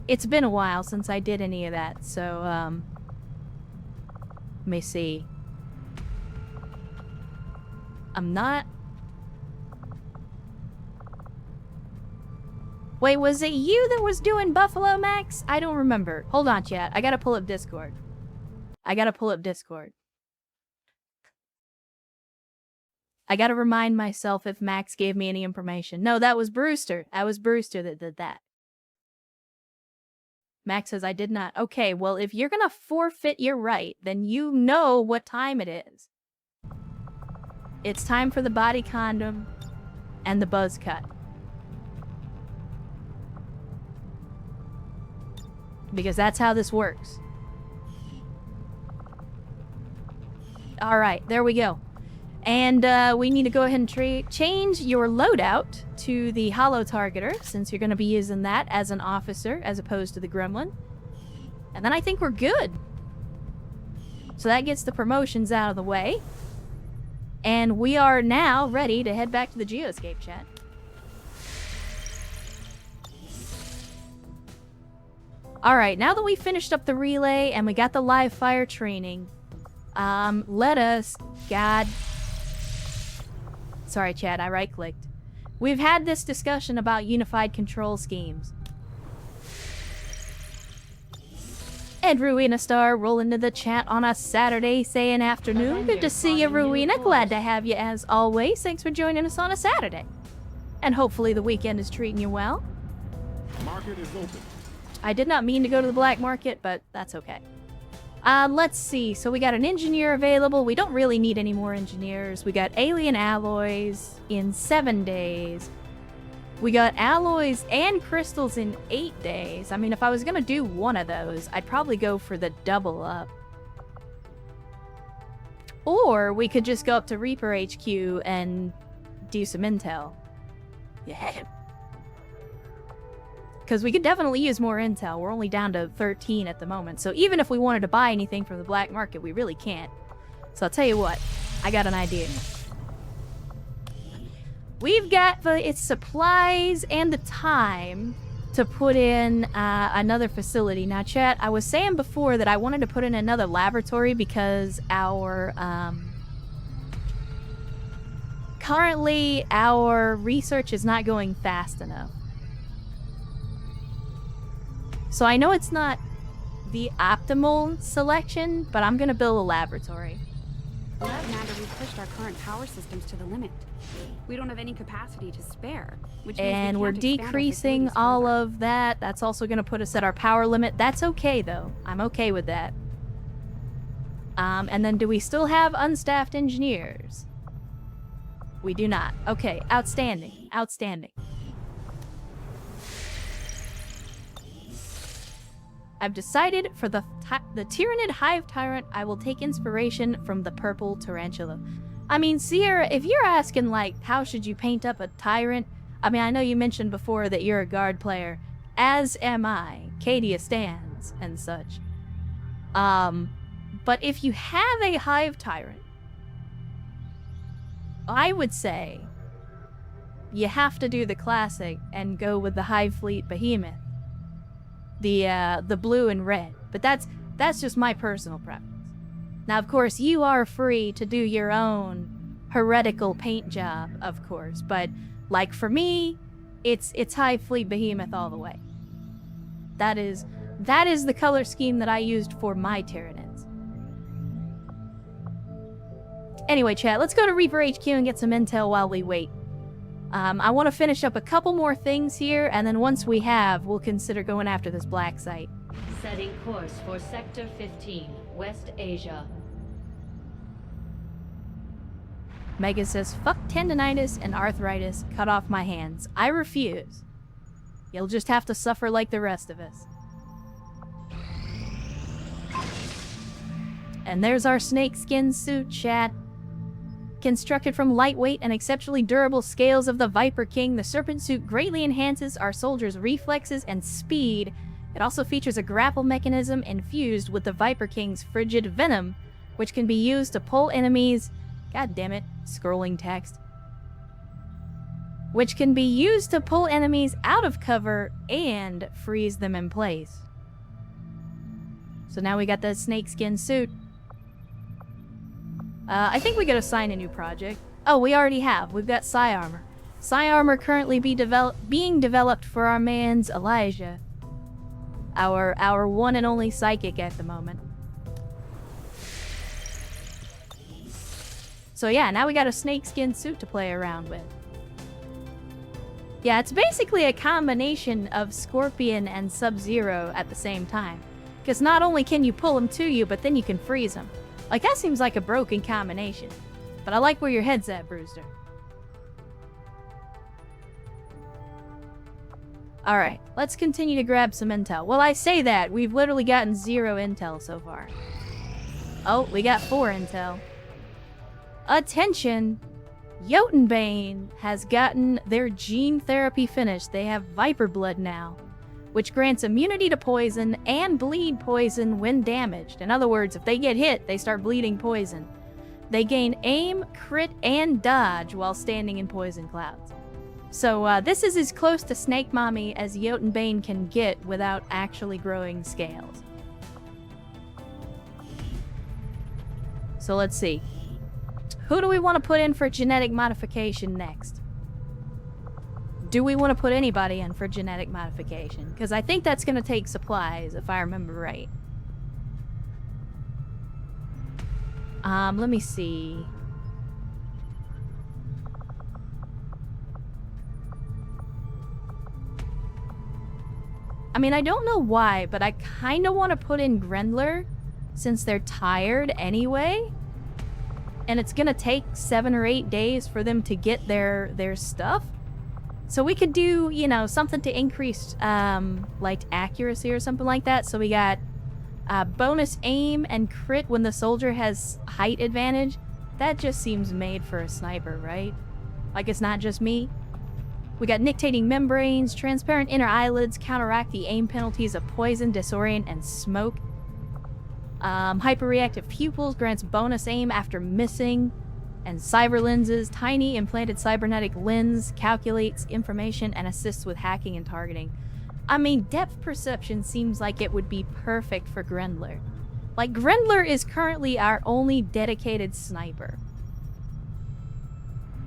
It's been a while since I did any of that, so, let me see. I'm not... Wait, was it you that was doing Buffalo, Max? I don't remember. Hold on, chat. I gotta pull up Discord. I gotta remind myself if Max gave me any information. No, that was Brewster. That was Brewster that did that. Max says I did not. Okay, well, if you're gonna forfeit your right, then you know what time it is. It's time for the body condom and the buzz cut. Because that's how this works. Alright, there we go. And we need to go ahead and change your loadout to the Holo Targeter, since you're going to be using that as an officer as opposed to the Gremlin. And then I think we're good. So that gets the promotions out of the way. And we are now ready to head back to the Geoscape, chat. Alright, now that we finished up the relay and we got the live fire training, let us... God... Sorry, chat, I right-clicked. We've had this discussion about unified control schemes. And Rowena Star rolling into the chat on a Saturday saying afternoon. Good to see you, Rowena. Glad to have you as always. Thanks for joining us on a Saturday. And hopefully the weekend is treating you well. Market is open. I did not mean to go to the black market, but that's okay. Let's see. So we got an engineer available. We don't really need any more engineers. We got alien alloys in 7 days. We got alloys and crystals in 8 days. I mean, if I was going to do one of those, I'd probably go for the double up. Or we could just go up to Reaper HQ and do some intel. Yeah. Because we could definitely use more intel. We're only down to 13 at the moment. So even if we wanted to buy anything from the black market, we really can't. So I'll tell you what. I got an idea. We've got its supplies and the time to put in another facility. Now, chat, I was saying before that I wanted to put in another laboratory because our... currently, our research is not going fast enough. So I know it's not the optimal selection, but I'm gonna build a laboratory. Commander, we've pushed our current power systems to the limit. We don't have any capacity to spare, which means And we we're can't expand our decreasing facilities all further. of that. That's also gonna put us at our power limit. That's okay though. I'm okay with that. And then do we still have unstaffed engineers? We do not. Okay, outstanding. Outstanding. I've decided for the Tyrannid Hive Tyrant, I will take inspiration from the Purple Tarantula. I mean, Sierra, if you're asking, like, how should you paint up a Tyrant? I mean, I know you mentioned before that you're a guard player, as am I. Cadia stands and such. But if you have a Hive Tyrant, I would say you have to do the classic and go with the Hive Fleet Behemoth. The blue and red. But that's just my personal preference. Now, of course, you are free to do your own heretical paint job, of course. But, like, for me, it's Hive Fleet Behemoth all the way. That is the color scheme that I used for my Tyranids. Anyway, chat, let's go to Reaper HQ and get some intel while we wait. I want to finish up a couple more things here, and then once we have, we'll consider going after this black site. Setting course for Sector 15, West Asia. Mega says, fuck tendinitis and arthritis, cut off my hands. I refuse. You'll just have to suffer like the rest of us. And there's our snakeskin suit, chat. Constructed from lightweight and exceptionally durable scales of the Viper King, the Serpent Suit greatly enhances our soldiers' reflexes and speed. It also features a grapple mechanism infused with the Viper King's frigid venom, which can be used to pull enemies... God damn it, scrolling text. Which can be used to pull enemies out of cover and freeze them in place. So now we got the snakeskin suit. I think we gotta assign a new project. Oh, we already have. We've got Psi Armor. Psi Armor currently being developed for our man's Elijah. Our one and only psychic at the moment. So yeah, now we got a snakeskin suit to play around with. Yeah, it's basically a combination of Scorpion and Sub-Zero at the same time. Because not only can you pull them to you, but then you can freeze them. Like, that seems like a broken combination. But I like where your head's at, Brewster. Alright, let's continue to grab some intel. Well, I say that, we've literally gotten 0 intel so far. Oh, we got 4 intel. Attention! Jotunbane has gotten their gene therapy finished. They have Viper Blood now, which grants immunity to poison and bleed poison when damaged. In other words, if they get hit, they start bleeding poison. They gain aim, crit, and dodge while standing in poison clouds. So this is as close to Snake Mommy as Jotunbane can get without actually growing scales. So let's see. Who do we want to put in for genetic modification next? Do we want to put anybody in for genetic modification? Because I think that's going to take supplies, if I remember right. Let me see. I mean, I don't know why, but I kind of want to put in Grendler, since they're tired anyway. And it's gonna take 7 or 8 days for them to get their stuff. So we could do, you know, something to increase, like, accuracy or something like that. So we got bonus aim and crit when the soldier has height advantage. That just seems made for a sniper, right? Like, it's not just me. We got nictating membranes, transparent inner eyelids, counteract the aim penalties of poison, disorient, and smoke. Hyperreactive pupils grants bonus aim after missing, and cyber lenses, tiny implanted cybernetic lens, calculates information and assists with hacking and targeting. I mean, depth perception seems like it would be perfect for Grendler. Like, Grendler is currently our only dedicated sniper.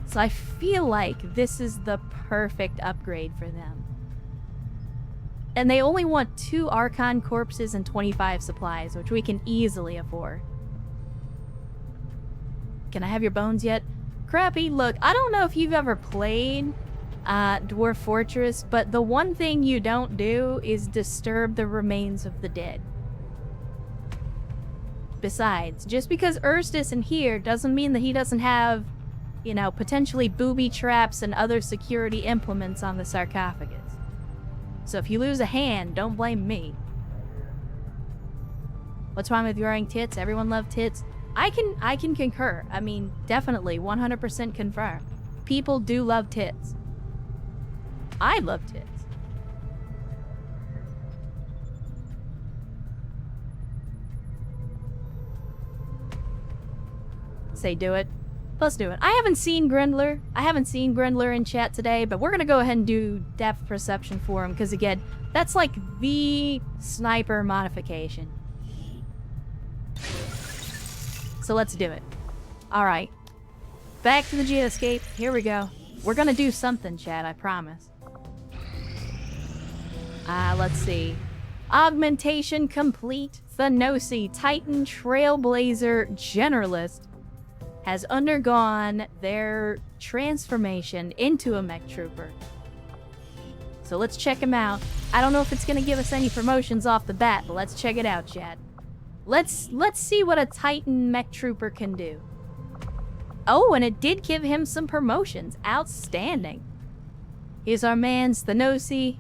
So I feel like this is the perfect upgrade for them. And they only want 2 Archon corpses and 25 supplies, which we can easily afford. Can I have your bones yet? Crappy, look, I don't know if you've ever played Dwarf Fortress, but the one thing you don't do is disturb the remains of the dead. Besides, just because Ernst isn't here doesn't mean that he doesn't have, you know, potentially booby traps and other security implements on the sarcophagus. So if you lose a hand, don't blame me. What's wrong with growing tits? Everyone loves tits. I can concur. I mean, definitely, 100% confirm. People do love tits. I love tits. Say do it. Let's do it. I haven't seen Grendler. I haven't seen Grendler in chat today, but we're gonna go ahead and do depth perception for him, because again, that's like the sniper modification. So let's do it. Alright. Back to the geoscape. Here we go. We're gonna do something, chat, I promise. Let's see. Augmentation complete. Thanosi, Titan Trailblazer Generalist, has undergone their transformation into a mech trooper. So let's check him out. I don't know if it's gonna give us any promotions off the bat, but let's check it out, chat. Let's see what a Titan mech trooper can do. Oh, and it did give him some promotions. Outstanding. Here's our man, Thanosi.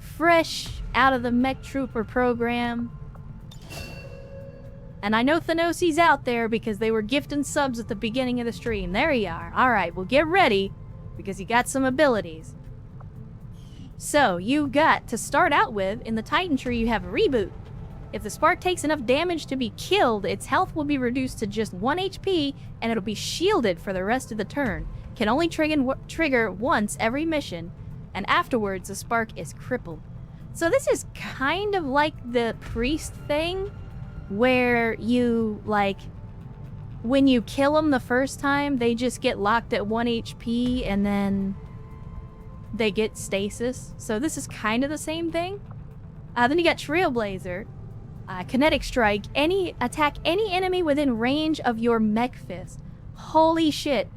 Fresh out of the mech trooper program. And I know Thanosi's out there because they were gifting subs at the beginning of the stream. There you are. Alright, well get ready, because you got some abilities. So, you got, to start out with, in the Titan tree you have a reboot. If the spark takes enough damage to be killed, its health will be reduced to just 1 HP, and it'll be shielded for the rest of the turn. Can only trigger once every mission, and afterwards the spark is crippled. So this is kind of like the priest thing, where you, like, when you kill them the first time, they just get locked at 1 HP and then they get stasis. So this is kind of the same thing. Then you got Trailblazer. Kinetic Strike. Attack any enemy within range of your mech fist. Holy shit.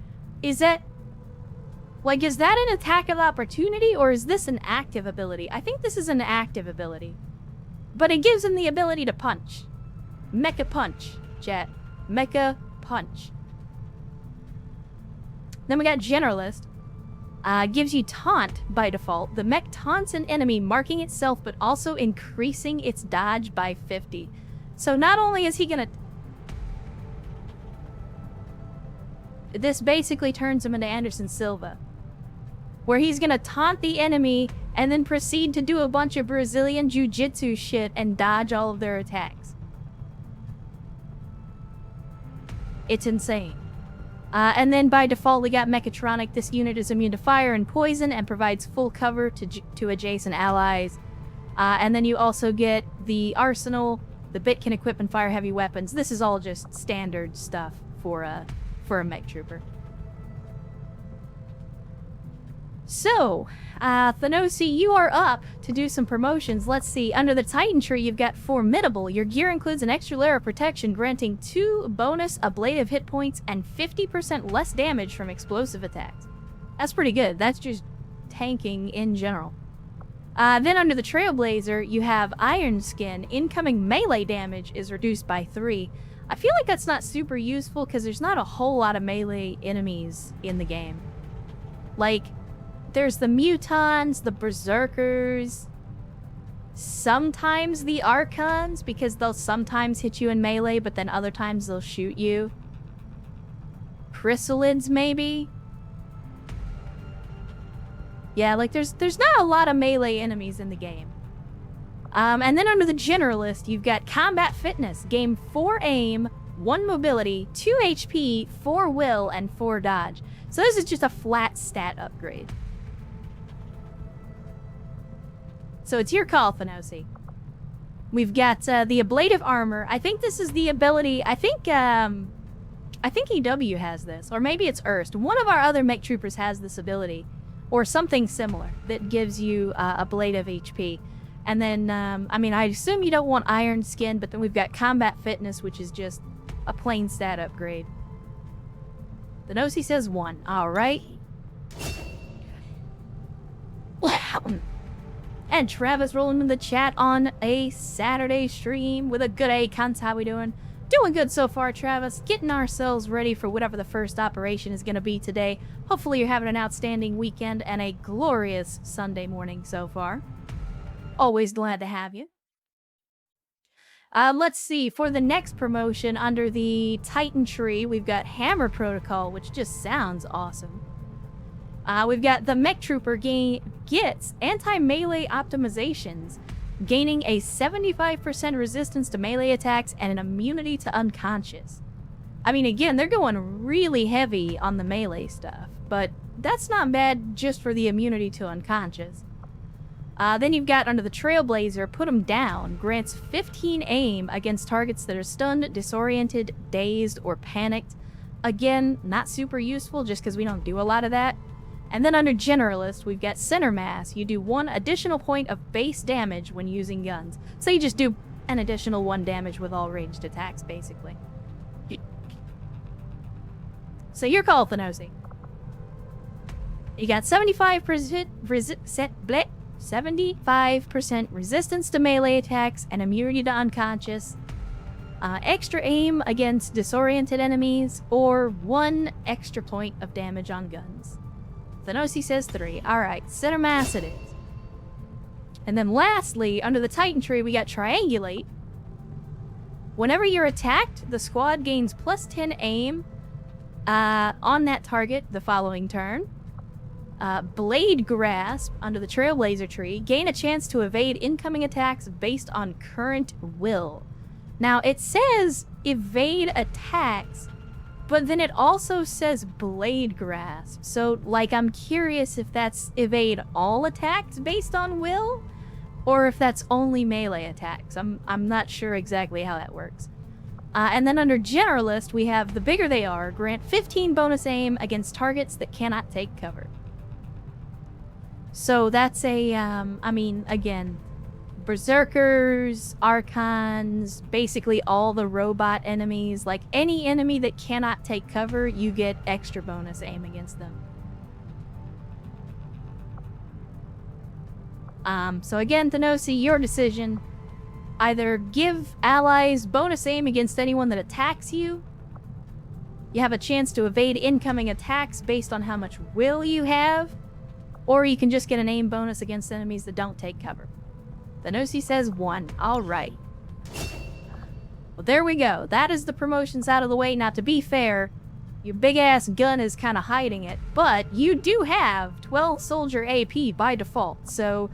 Is that... Like, is that an attack of opportunity, or is this an active ability? I think this is an active ability. But it gives him the ability to punch. Mecha punch, chat. Mecha punch. Then we got Generalist. Gives you taunt by default. The mech taunts an enemy, marking itself, but also increasing its dodge by 50. So not only is he gonna... This basically turns him into Anderson Silva, where he's gonna taunt the enemy and then proceed to do a bunch of Brazilian Jiu-Jitsu shit and dodge all of their attacks. It's insane. And then by default we got Mechatronic. This unit is immune to fire and poison and provides full cover to adjacent allies. And then you also get the Arsenal. The bit can equip and fire heavy weapons. This is all just standard stuff for a mech trooper. So, Thanosi, you are up to do some promotions. Let's see. Under the Titan tree, you've got Formidable. Your gear includes an extra layer of protection, granting 2 bonus ablative hit points and 50% less damage from explosive attacks. That's pretty good. That's just tanking in general. Then under the Trailblazer, you have Iron Skin. Incoming melee damage is reduced by 3. I feel like that's not super useful because there's not a whole lot of melee enemies in the game. Like, there's the Mutons, the Berserkers, sometimes the Archons, because they'll sometimes hit you in melee, but then other times they'll shoot you. Chrysalids, maybe? Yeah, like, there's not a lot of melee enemies in the game. And then under the Generalist, you've got Combat Fitness. Gain 4 aim, 1 mobility, 2 HP, 4 will, and 4 dodge. So this is just a flat stat upgrade. So it's your call, Thanosi. We've got the Ablative Armor. I think this is the ability... I think EW has this. Or maybe it's Erst. One of our other mech troopers has this ability. Or something similar that gives you ablative HP. And then, I mean, I assume you don't want Iron Skin, but then we've got Combat Fitness, which is just a plain stat upgrade. Thanosi says 1. Alright. And Travis rolling in the chat on a Saturday stream with a good A. Cunts, how we doing? Doing good so far, Travis. Getting ourselves ready for whatever the first operation is going to be today. Hopefully you're having an outstanding weekend and a glorious Sunday morning so far. Always glad to have you. Let's see. For the next promotion under the Titan tree, we've got Hammer Protocol, which just sounds awesome. We've got the Mech Trooper gets anti-melee optimizations, gaining a 75% resistance to melee attacks and an immunity to unconscious. I mean, again, they're going really heavy on the melee stuff, but that's not bad just for the immunity to unconscious. Then you've got under the Trailblazer, Put 'em Down, grants 15 aim against targets that are stunned, disoriented, dazed, or panicked. Again, not super useful just because we don't do a lot of that. And then under Generalist, we've got Center Mass. You do 1 additional point of base damage when using guns. So you just do an additional 1 damage with all ranged attacks, basically. So your call, Thanosi. You got 75% resistance to melee attacks and immunity to unconscious. Extra aim against disoriented enemies, or 1 extra point of damage on guns. Thanosi says 3. Alright, Center Mass it is. And then lastly, under the Titan tree, we got Triangulate. Whenever you're attacked, the squad gains plus 10 aim on that target the following turn. Blade Grasp under the Trailblazer tree. Gain a chance to evade incoming attacks based on current will. Now, it says evade attacks, but then it also says Blade Grasp. So, like, I'm curious if that's evade all attacks based on will, or if that's only melee attacks. I'm not sure exactly how that works. And then under Generalist, we have the bigger they are, grant 15 bonus aim against targets that cannot take cover. So that's a, I mean, again, berserkers, archons, basically all the robot enemies. Like, any enemy that cannot take cover, you get extra bonus aim against them. So again, Thanosi, your decision. Either give allies bonus aim against anyone that attacks you. You have a chance to evade incoming attacks based on how much will you have. Or you can just get an aim bonus against enemies that don't take cover. Thanosi says 1. Alright. Well, there we go. That is the promotions out of the way. Now, to be fair, your big-ass gun is kind of hiding it. But you do have 12 soldier AP by default. So,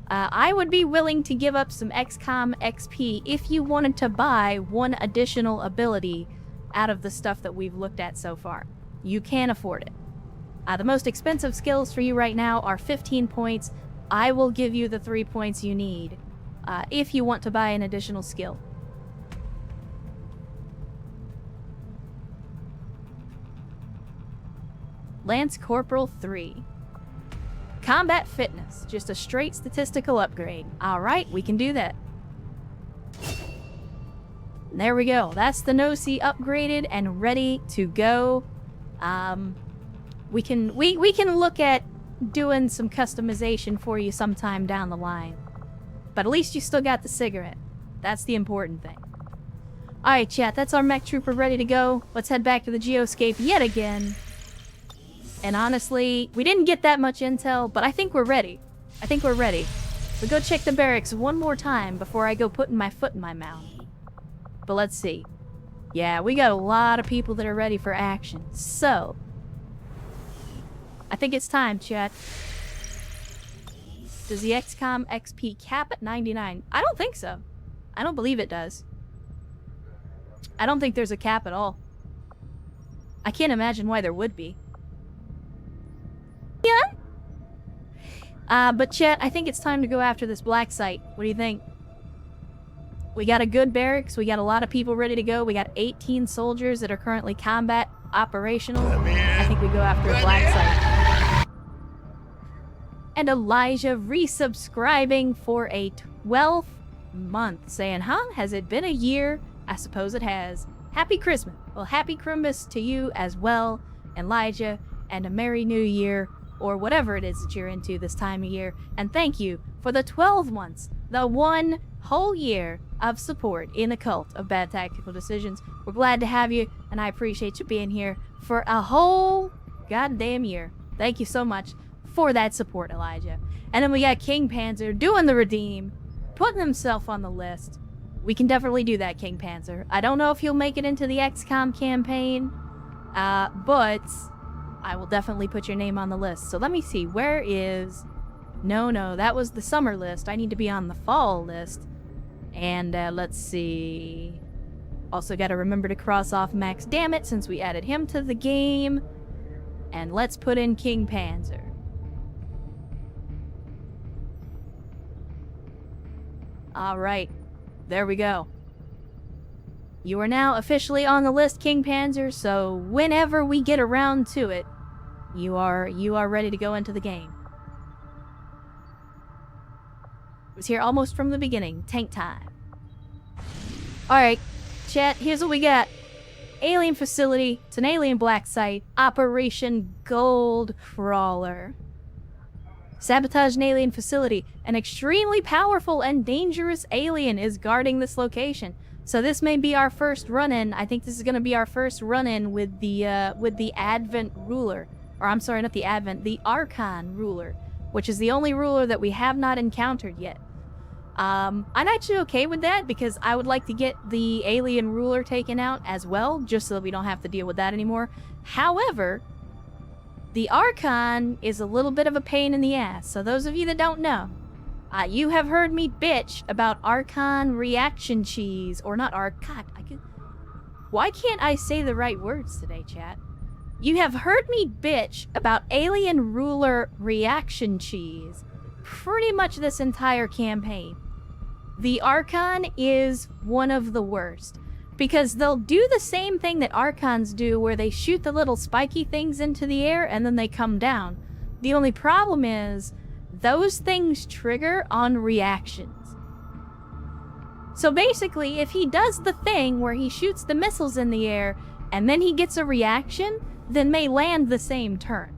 I would be willing to give up some XCOM XP if you wanted to buy one additional ability out of the stuff that we've looked at so far. You can afford it. The most expensive skills for you right now are 15 points. I will give you the 3 points you need if you want to buy an additional skill. Lance Corporal 3. Combat Fitness. Just a straight statistical upgrade. Alright, we can do that. There we go. That's the Thanosi upgraded and ready to go. We can look at doing some customization for you sometime down the line. But at least you still got the cigarette. That's the important thing. Alright, chat, that's our mech trooper ready to go. Let's head back to the geoscape yet again. And honestly, we didn't get that much intel, but I think we're ready. So go check the barracks one more time before I go putting my foot in my mouth. But let's see. Yeah, we got a lot of people that are ready for action. So, I think it's time, chat. Does the XCOM XP cap at 99? I don't think so. I don't believe it does. I don't think there's a cap at all. I can't imagine why there would be. Yeah? But chat, I think it's time to go after this black site. What do you think? We got a good barracks. We got a lot of people ready to go. We got 18 soldiers that are currently combat operational. I think we go after a black site. And Elijah resubscribing for a 12th month, saying, huh? Has it been a year? I suppose it has. Happy Christmas. Well, happy Christmas to you as well, Elijah, and a Merry New Year, or whatever it is that you're into this time of year. And thank you for the 12 months, the 1 whole year of support in the cult of bad tactical decisions. We're glad to have you, and I appreciate you being here for a whole goddamn year. Thank you so much for that support, Elijah. And then we got King Panzer doing the redeem, putting himself on the list. We can definitely do that, King Panzer. I don't know if he'll make it into the XCOM campaign, but I will definitely put your name on the list. So let me see, where is... No, that was the summer list. I need to be on the fall list. And let's see... Also gotta remember to cross off Max Dammit since we added him to the game. And let's put in King Panzer. Alright, there we go. You are now officially on the list, King Panzer, so whenever we get around to it, you are ready to go into the game. It was here almost from the beginning. Tank time. Alright, chat, here's what we got. Alien facility. It's an alien black site. Operation Gold Crawler. Sabotage an alien facility. An extremely powerful and dangerous alien is guarding this location. So this may be our first run-in. I think this is going to be our first run-in with the Advent ruler. Or I'm sorry, not the Advent, the Archon ruler, which is the only ruler that we have not encountered yet. I'm actually okay with that because I would like to get the alien ruler taken out as well, just so that we don't have to deal with that anymore. However, the Archon is a little bit of a pain in the ass. So those of you that don't know, you have heard me bitch about Archon reaction cheese, or not Archon. Why can't I say the right words today, chat? You have heard me bitch about alien ruler reaction cheese pretty much this entire campaign. The Archon is one of the worst, because they'll do the same thing that Archons do, where they shoot the little spiky things into the air and then they come down. The only problem is, those things trigger on reactions. So basically, if he does the thing where he shoots the missiles in the air and then he gets a reaction, then may land the same turn,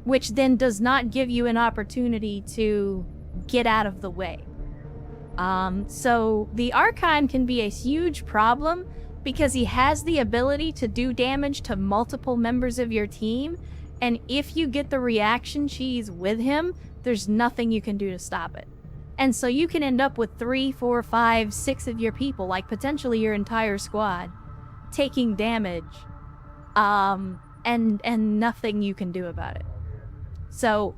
which then does not give you an opportunity to get out of the way. So the Archon can be a huge problem because he has the ability to do damage to multiple members of your team, and if you get the reaction cheese with him, there's nothing you can do to stop it. And so you can end up with 3, 4, 5, 6 of your people, like potentially your entire squad, taking damage, and nothing you can do about it. So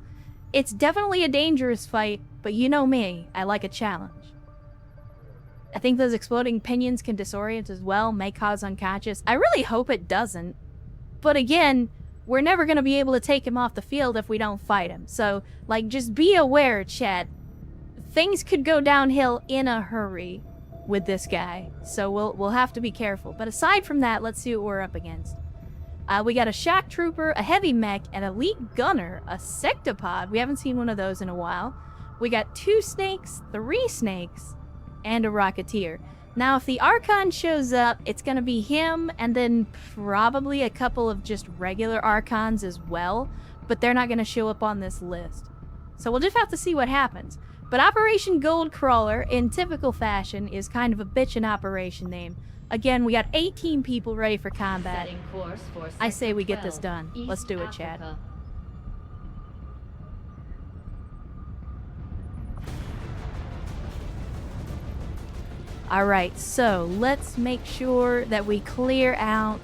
it's definitely a dangerous fight, but you know me, I like a challenge. I think those exploding pinions can disorient as well, may cause unconscious. I really hope it doesn't. But again, we're never going to be able to take him off the field if we don't fight him. So, like, just be aware, chat. Things could go downhill in a hurry with this guy. So we'll have to be careful. But aside from that, let's see what we're up against. We got a shock trooper, a heavy mech, an elite gunner, a sectopod. We haven't seen one of those in a while. We got 2 snakes, 3 snakes, and a rocketeer. Now, if the Archon shows up, it's going to be him and then probably a couple of just regular Archons as well, but they're not going to show up on this list. So we'll just have to see what happens. But Operation Goldcrawler, in typical fashion, is kind of a bitchin' operation name. Again, we got 18 people ready for combat. Setting course for I say we get this 12, done. Let's East do it, Chad. Africa. Alright, so let's make sure that we clear out...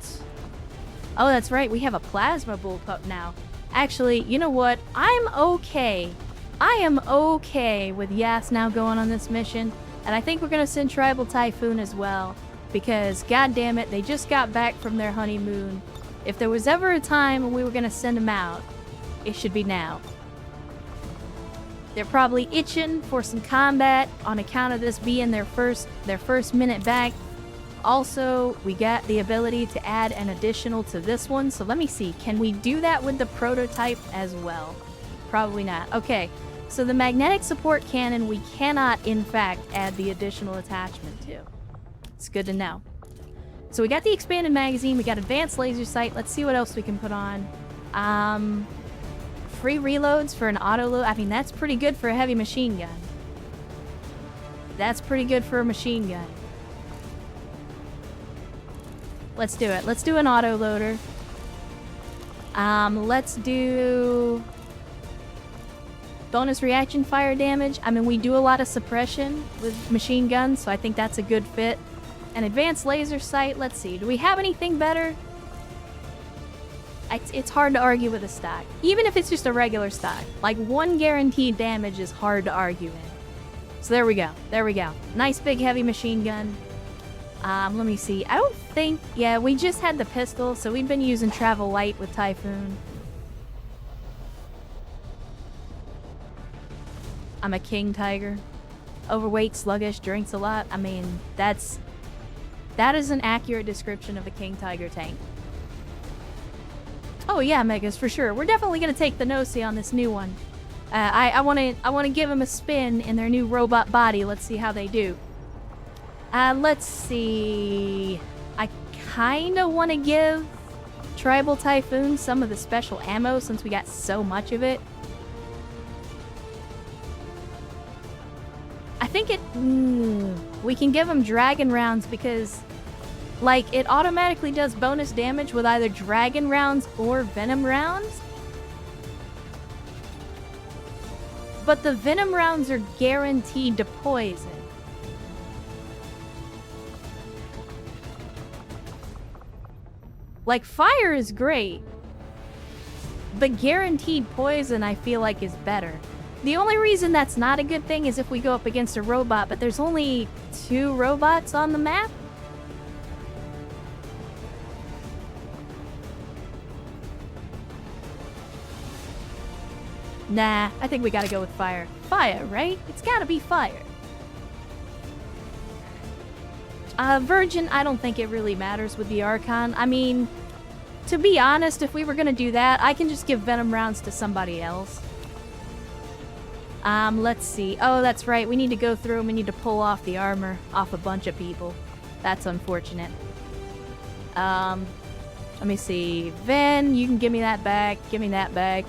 Oh, that's right, we have a plasma bullpup now. Actually, you know what? I'm okay. I am okay with Yas now going on this mission, and I think we're going to send Tribal Typhoon as well, because, goddammit, they just got back from their honeymoon. If there was ever a time when we were going to send them out, it should be now. They're probably itching for some combat on account of this being their first minute back. Also, we got the ability to add an additional to this one, so let me see. Can we do that with the prototype as well? Probably not. Okay, so the magnetic support cannon we cannot, in fact, add the additional attachment to. It's good to know. So we got the expanded magazine, we got advanced laser sight. Let's see what else we can put on. Free reloads for an auto load. I mean, that's pretty good for a heavy machine gun. That's pretty good for a machine gun. Let's do it. Let's do an auto loader. Let's do bonus reaction fire damage. I mean, we do a lot of suppression with machine guns, so I think that's a good fit. An advanced laser sight. Let's see. Do we have anything better? It's hard to argue with a stock. Even if it's just a regular stock. Like, 1 guaranteed damage is hard to argue in. So there we go. There we go. Nice big heavy machine gun. Let me see. I don't think... Yeah, we just had the pistol, so we've been using Travel Light with Typhoon. I'm a king tiger. Overweight, sluggish, drinks a lot. I mean, that is an accurate description of a king tiger tank. Oh yeah, Megas, for sure. We're definitely gonna take the Nosy on this new one. I wanna give them a spin in their new robot body. Let's see how they do. Let's see. I kinda wanna give Tribal Typhoon some of the special ammo since we got so much of it. I think we can give them dragon rounds because, like, it automatically does bonus damage with either dragon rounds or venom rounds. But the venom rounds are guaranteed to poison. Like, fire is great, but guaranteed poison I feel like is better. The only reason that's not a good thing is if we go up against a robot, but there's only 2 robots on the map. Nah, I think we gotta go with fire. Fire, right? It's gotta be fire. Virgin, I don't think it really matters with the Archon. I mean, to be honest, if we were gonna do that, I can just give Venom rounds to somebody else. Let's see. Oh, that's right. We need to go through and we need to pull off the armor off a bunch of people. That's unfortunate. Let me see. Ven, you can give me that back. Give me that back.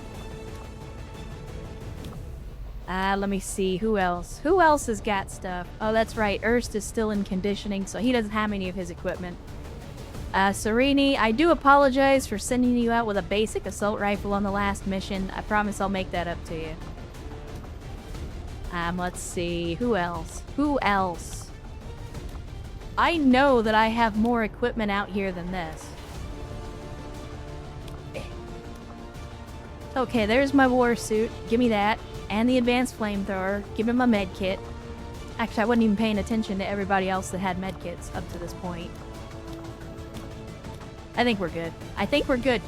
Let me see. Who else? Who else has got stuff? Oh, that's right. Erst is still in conditioning, so he doesn't have any of his equipment. Serini, I do apologize for sending you out with a basic assault rifle on the last mission. I promise I'll make that up to you. Let's see. Who else? Who else? I know that I have more equipment out here than this. Okay, there's my war suit. Give me that. And the advanced flamethrower. Give me my med kit. Actually, I wasn't even paying attention to everybody else that had med kits up to this point. I think we're good. I think we're good.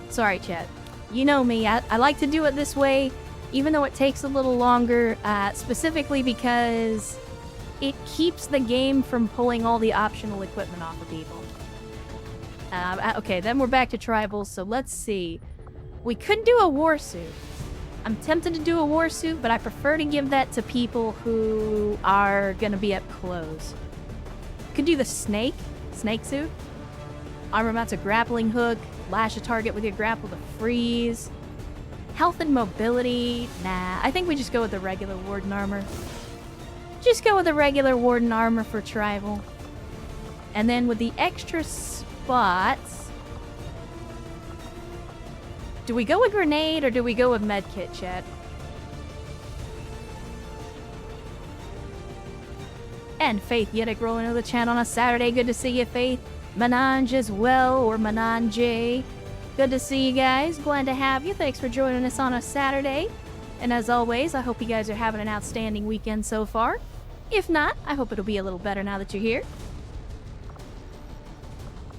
Sorry, chat. You know me. I like to do it this way, even though it takes a little longer, specifically because it keeps the game from pulling all the optional equipment off of people. Okay, then we're back to tribals, so let's see. We could do a war suit. I'm tempted to do a war suit, but I prefer to give that to people who are gonna be up close. Could do the snake suit. Armor mounts a grappling hook, lash a target with your grapple to freeze. Health and mobility, nah, I think we just go with the regular warden armor. Just go with the regular warden armor for tribal. And then with the extra spots, do we go with grenade or do we go with medkit, chat? And Faith Yedick rolling into the chat on a Saturday. Good to see you, Faith. Menage as well, or Menage. Good to see you guys. Glad to have you. Thanks for joining us on a Saturday. And as always, I hope you guys are having an outstanding weekend so far. If not, I hope it'll be a little better now that you're here.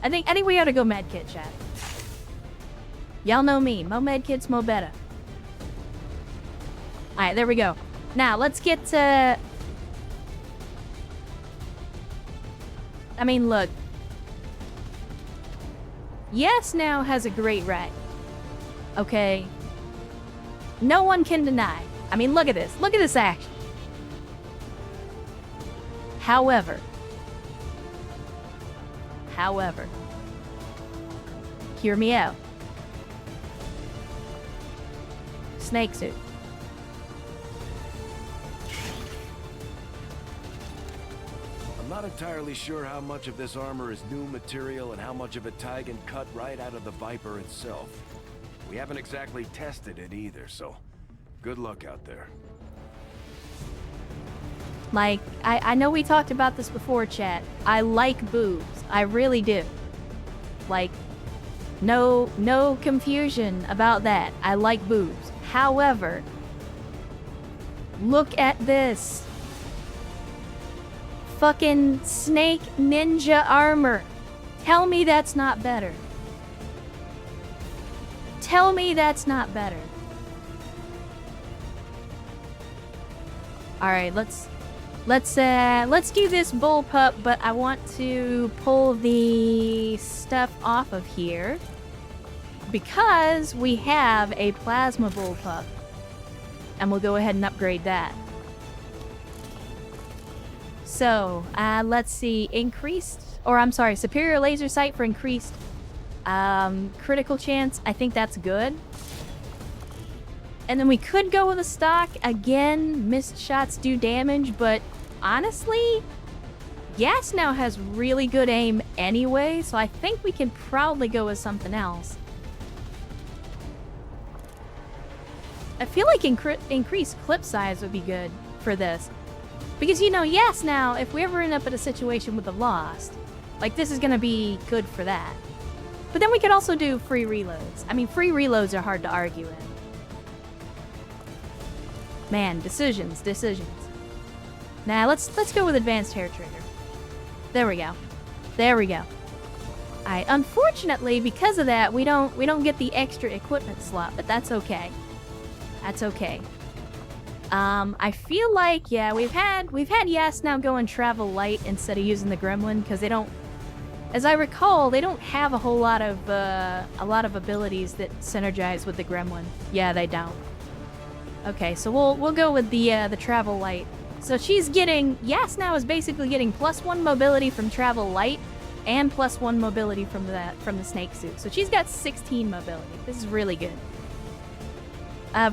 I think we ought to go medkit, chat. Y'all know me. Mo medkits, mo better. Alright, there we go. Now, let's get to... I mean, look. Yes now has a great right. Okay? No one can deny. I mean, look at this. Look at this action. However, hear me out. Snake suit. I'm not entirely sure how much of this armor is new material and how much of it Tygan cut right out of the Viper itself. We haven't exactly tested it either, so good luck out there. Like, I know we talked about this before, chat. I like boobs. I really do. Like, no confusion about that. I like boobs. However, look at this. Fucking snake ninja armor. Tell me that's not better. Tell me that's not better. Alright, let's do this bullpup, but I want to pull the stuff off of here because we have a plasma bullpup, and we'll go ahead and upgrade that. So, let's see, superior laser sight for increased critical chance. I think that's good. And then we could go with a stock. Again, missed shots do damage, but honestly, Gas now has really good aim anyway, so I think we can probably go with something else. I feel like increased clip size would be good for this. Because, you know, yes, now, if we ever end up in a situation with the Lost, like, this is going to be good for that. But then we could also do free reloads. I mean, free reloads are hard to argue in. Man, decisions. Now, let's go with advanced hair trigger. There we go. Alright, unfortunately, because of that, we don't get the extra equipment slot, but that's okay. I feel like, yeah, we've had Yas now go and travel light instead of using the Gremlin, because they don't, as I recall, they don't have a whole lot of abilities that synergize with the Gremlin. Yeah, they don't. Okay, so we'll go with the travel light. So she's getting, Yas now is basically getting +1 mobility from travel light and +1 mobility from the snake suit. So she's got 16 mobility. This is really good.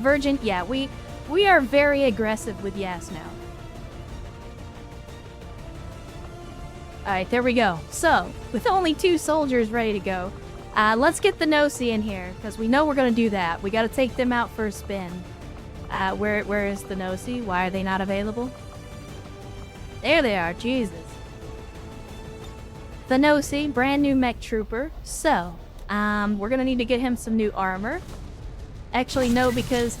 Virgin, yeah, we are very aggressive with Yas now. Alright, there we go. So, with only 2 soldiers ready to go, let's get the Nosy in here, because we know we're going to do that. We got to take them out for a spin. Where is the Nosy? Why are they not available? There they are, Jesus. The Nosy, brand new mech trooper. So, we're going to need to get him some new armor. Actually, no, because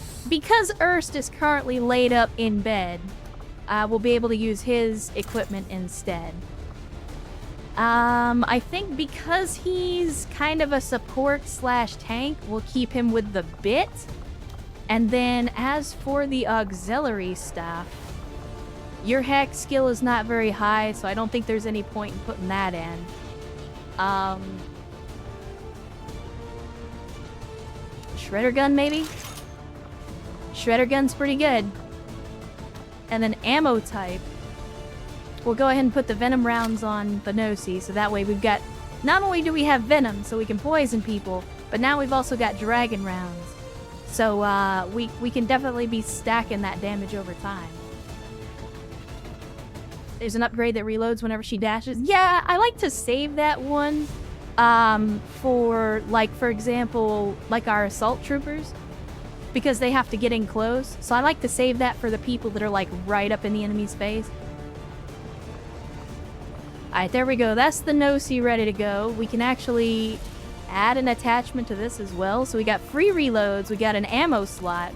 Erst is currently laid up in bed, we'll be able to use his equipment instead. I think because he's kind of a support / tank, we'll keep him with the bit. And then as for the auxiliary stuff, your hack skill is not very high, so I don't think there's any point in putting that in. Shredder gun, maybe? Shredder gun's pretty good. And then ammo type. We'll go ahead and put the venom rounds on the Nosy, so that way we've got... Not only do we have venom, so we can poison people, but now we've also got dragon rounds. So, we can definitely be stacking that damage over time. There's an upgrade that reloads whenever she dashes. Yeah, I like to save that one, for, like, for example, like our assault troopers, because they have to get in close. So I like to save that for the people that are, like, right up in the enemy's face. Alright, there we go. That's the Nosy ready to go. We can actually add an attachment to this as well. So we got free reloads. We got an ammo slot.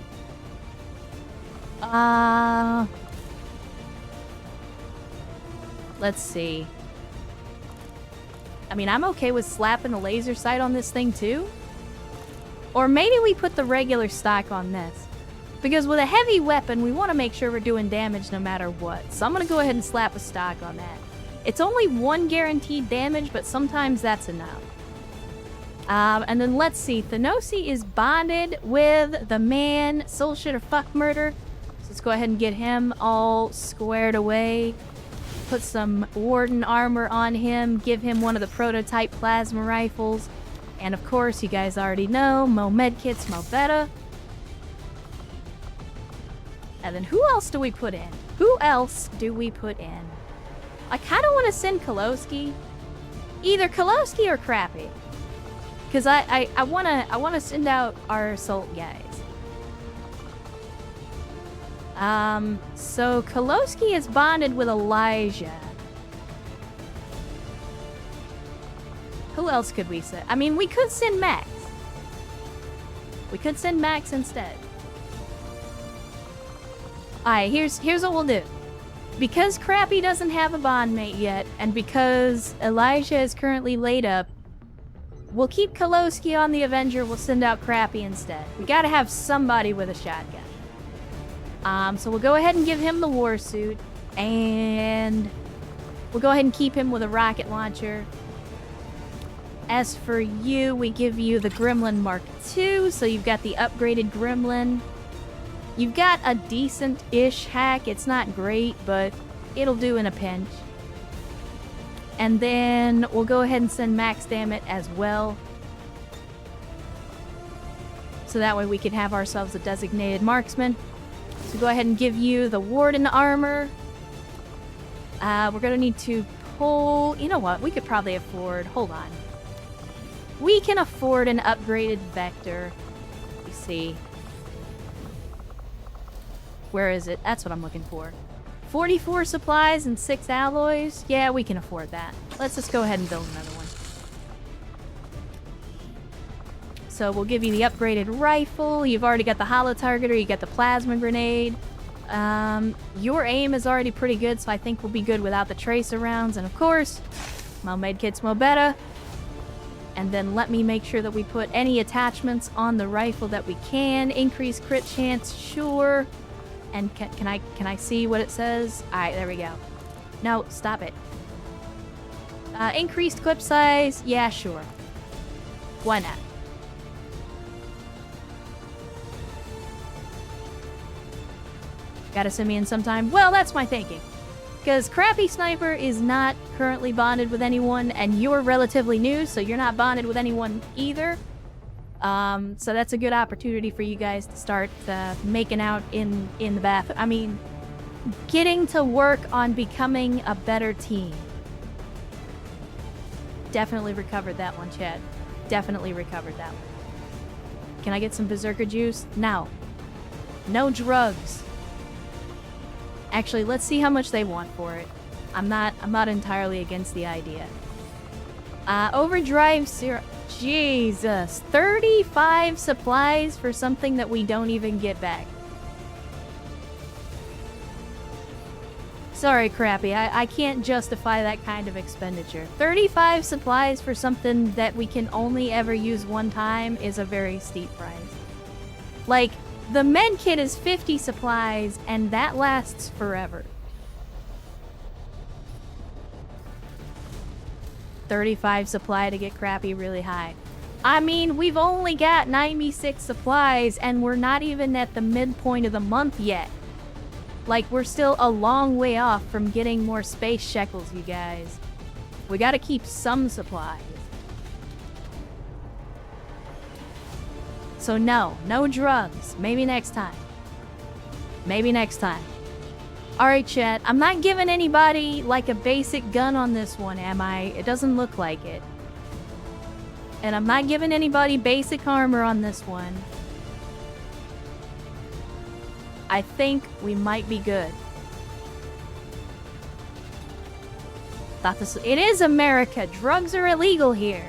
Let's see. I mean, I'm okay with slapping a laser sight on this thing too. Or maybe we put the regular stock on this. Because with a heavy weapon, we want to make sure we're doing damage no matter what. So I'm going to go ahead and slap a stock on that. It's only 1 guaranteed damage, but sometimes that's enough. And then let's see. Thanosi is bonded with the man, Soul Shitter Fuck Murder. So let's go ahead and get him all squared away. Put some Warden armor on him. Give him one of the prototype plasma rifles. And of course, you guys already know, mo medkits, mo beta. And then who else do we put in? Who else do we put in? I kind of want to send Kolowski. Either Kolowski or Crappy. Because I want to send out our assault guys. So Kolowski is bonded with Elijah. Who else could we send? I mean, we could send Max. We could send Max instead. Alright, here's what we'll do. Because Crappy doesn't have a bond mate yet, and because Elijah is currently laid up, we'll keep Kolowski on the Avenger, we'll send out Crappy instead. We gotta have somebody with a shotgun. So we'll go ahead and give him the war suit, and we'll go ahead and keep him with a rocket launcher. As for you, we give you the Gremlin Mark II, so you've got the upgraded Gremlin. You've got a decent-ish hack. It's not great, but it'll do in a pinch. And then we'll go ahead and send Max Dammit as well. So that way we can have ourselves a designated marksman. So go ahead and give you the Warden armor. We're going to need to pull... You know what? We could probably afford... Hold on. We can afford an upgraded Vector. You see... Where is it? That's what I'm looking for. 44 supplies and 6 alloys? Yeah, we can afford that. Let's just go ahead and build another one. So we'll give you the upgraded rifle. You've already got the holo targeter. You got the plasma grenade. Your aim is already pretty good, so I think we'll be good without the tracer rounds. And of course, mo medkits, mo beta. And then let me make sure that we put any attachments on the rifle that we can. Increase crit chance, sure. And can I see what it says? Alright, there we go. No, stop it. Increased clip size? Yeah, sure. Why not? Gotta send me in sometime. Well, that's my thinking. Because Crappy Sniper is not currently bonded with anyone, and you're relatively new, so you're not bonded with anyone either. So that's a good opportunity for you guys to start making out in the bath. I mean, getting to work on becoming a better team. Definitely recovered that one, Chad. Definitely recovered that one. Can I get some Berserker juice? No. No drugs. Actually, let's see how much they want for it. I'm not entirely against the idea. Overdrive syrup. Jesus. 35 supplies for something that we don't even get back. Sorry, Crappy. I can't justify that kind of expenditure. 35 supplies for something that we can only ever use one time is a very steep price. Like, the med kit is 50 supplies, and that lasts forever. 35 supply to get Crappy really high. I mean, we've only got 96 supplies, and we're not even at the midpoint of the month yet. Like, we're still a long way off from getting more space shekels, you guys. We gotta keep some supplies. So no drugs. Maybe next time. Maybe next time. Alright, chat. I'm not giving anybody, like, a basic gun on this one, am I? It doesn't look like it. And I'm not giving anybody basic armor on this one. I think we might be good. It is America. Drugs are illegal here.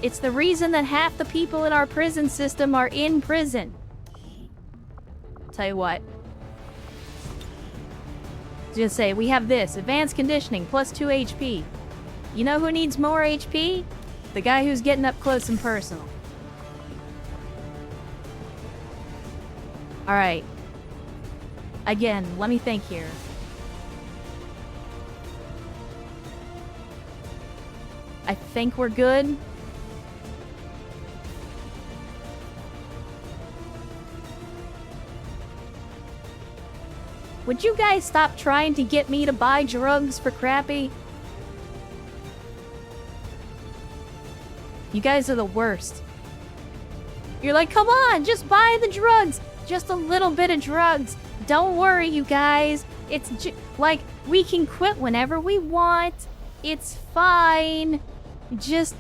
It's the reason that half the people in our prison system are in prison. Tell you what. Just say, we have this. Advanced conditioning, plus 2 HP. You know who needs more HP? The guy who's getting up close and personal. Alright. Again, let me think here. I think we're good. Would you guys stop trying to get me to buy drugs for Crappy? You guys are the worst. You're like, come on, just buy the drugs. Just a little bit of drugs. Don't worry, you guys. It's like, we can quit whenever we want. It's fine. Just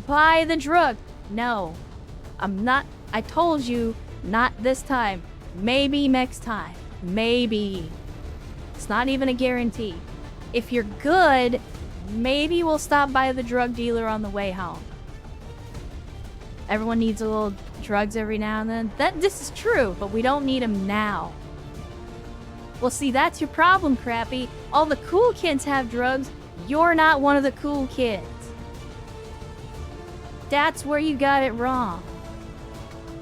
buy the drug. No. I'm not. I told you, not this time. Maybe next time. Maybe. It's not even a guarantee. If you're good, maybe we'll stop by the drug dealer on the way home. Everyone needs a little drugs every now and then. This is true, but we don't need them now. Well, see, that's your problem, Crappy. All the cool kids have drugs. You're not one of the cool kids. That's where you got it wrong.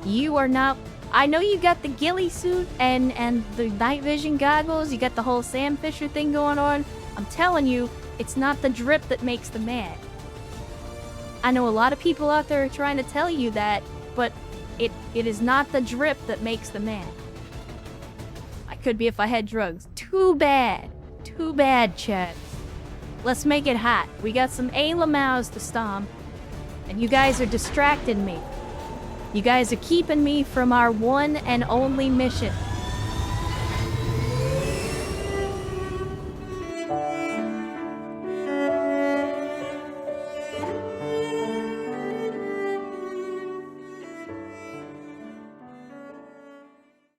You are not... I know you got the ghillie suit and the night vision goggles. You got the whole Sam Fisher thing going on. I'm telling you, it's not the drip that makes the man. I know a lot of people out there are trying to tell you that, but it is not the drip that makes the man. I could be if I had drugs. Too bad. Too bad, Chad. Let's make it hot. We got some A-Lamaus to stomp, and you guys are distracting me. You guys are keeping me from our one and only mission.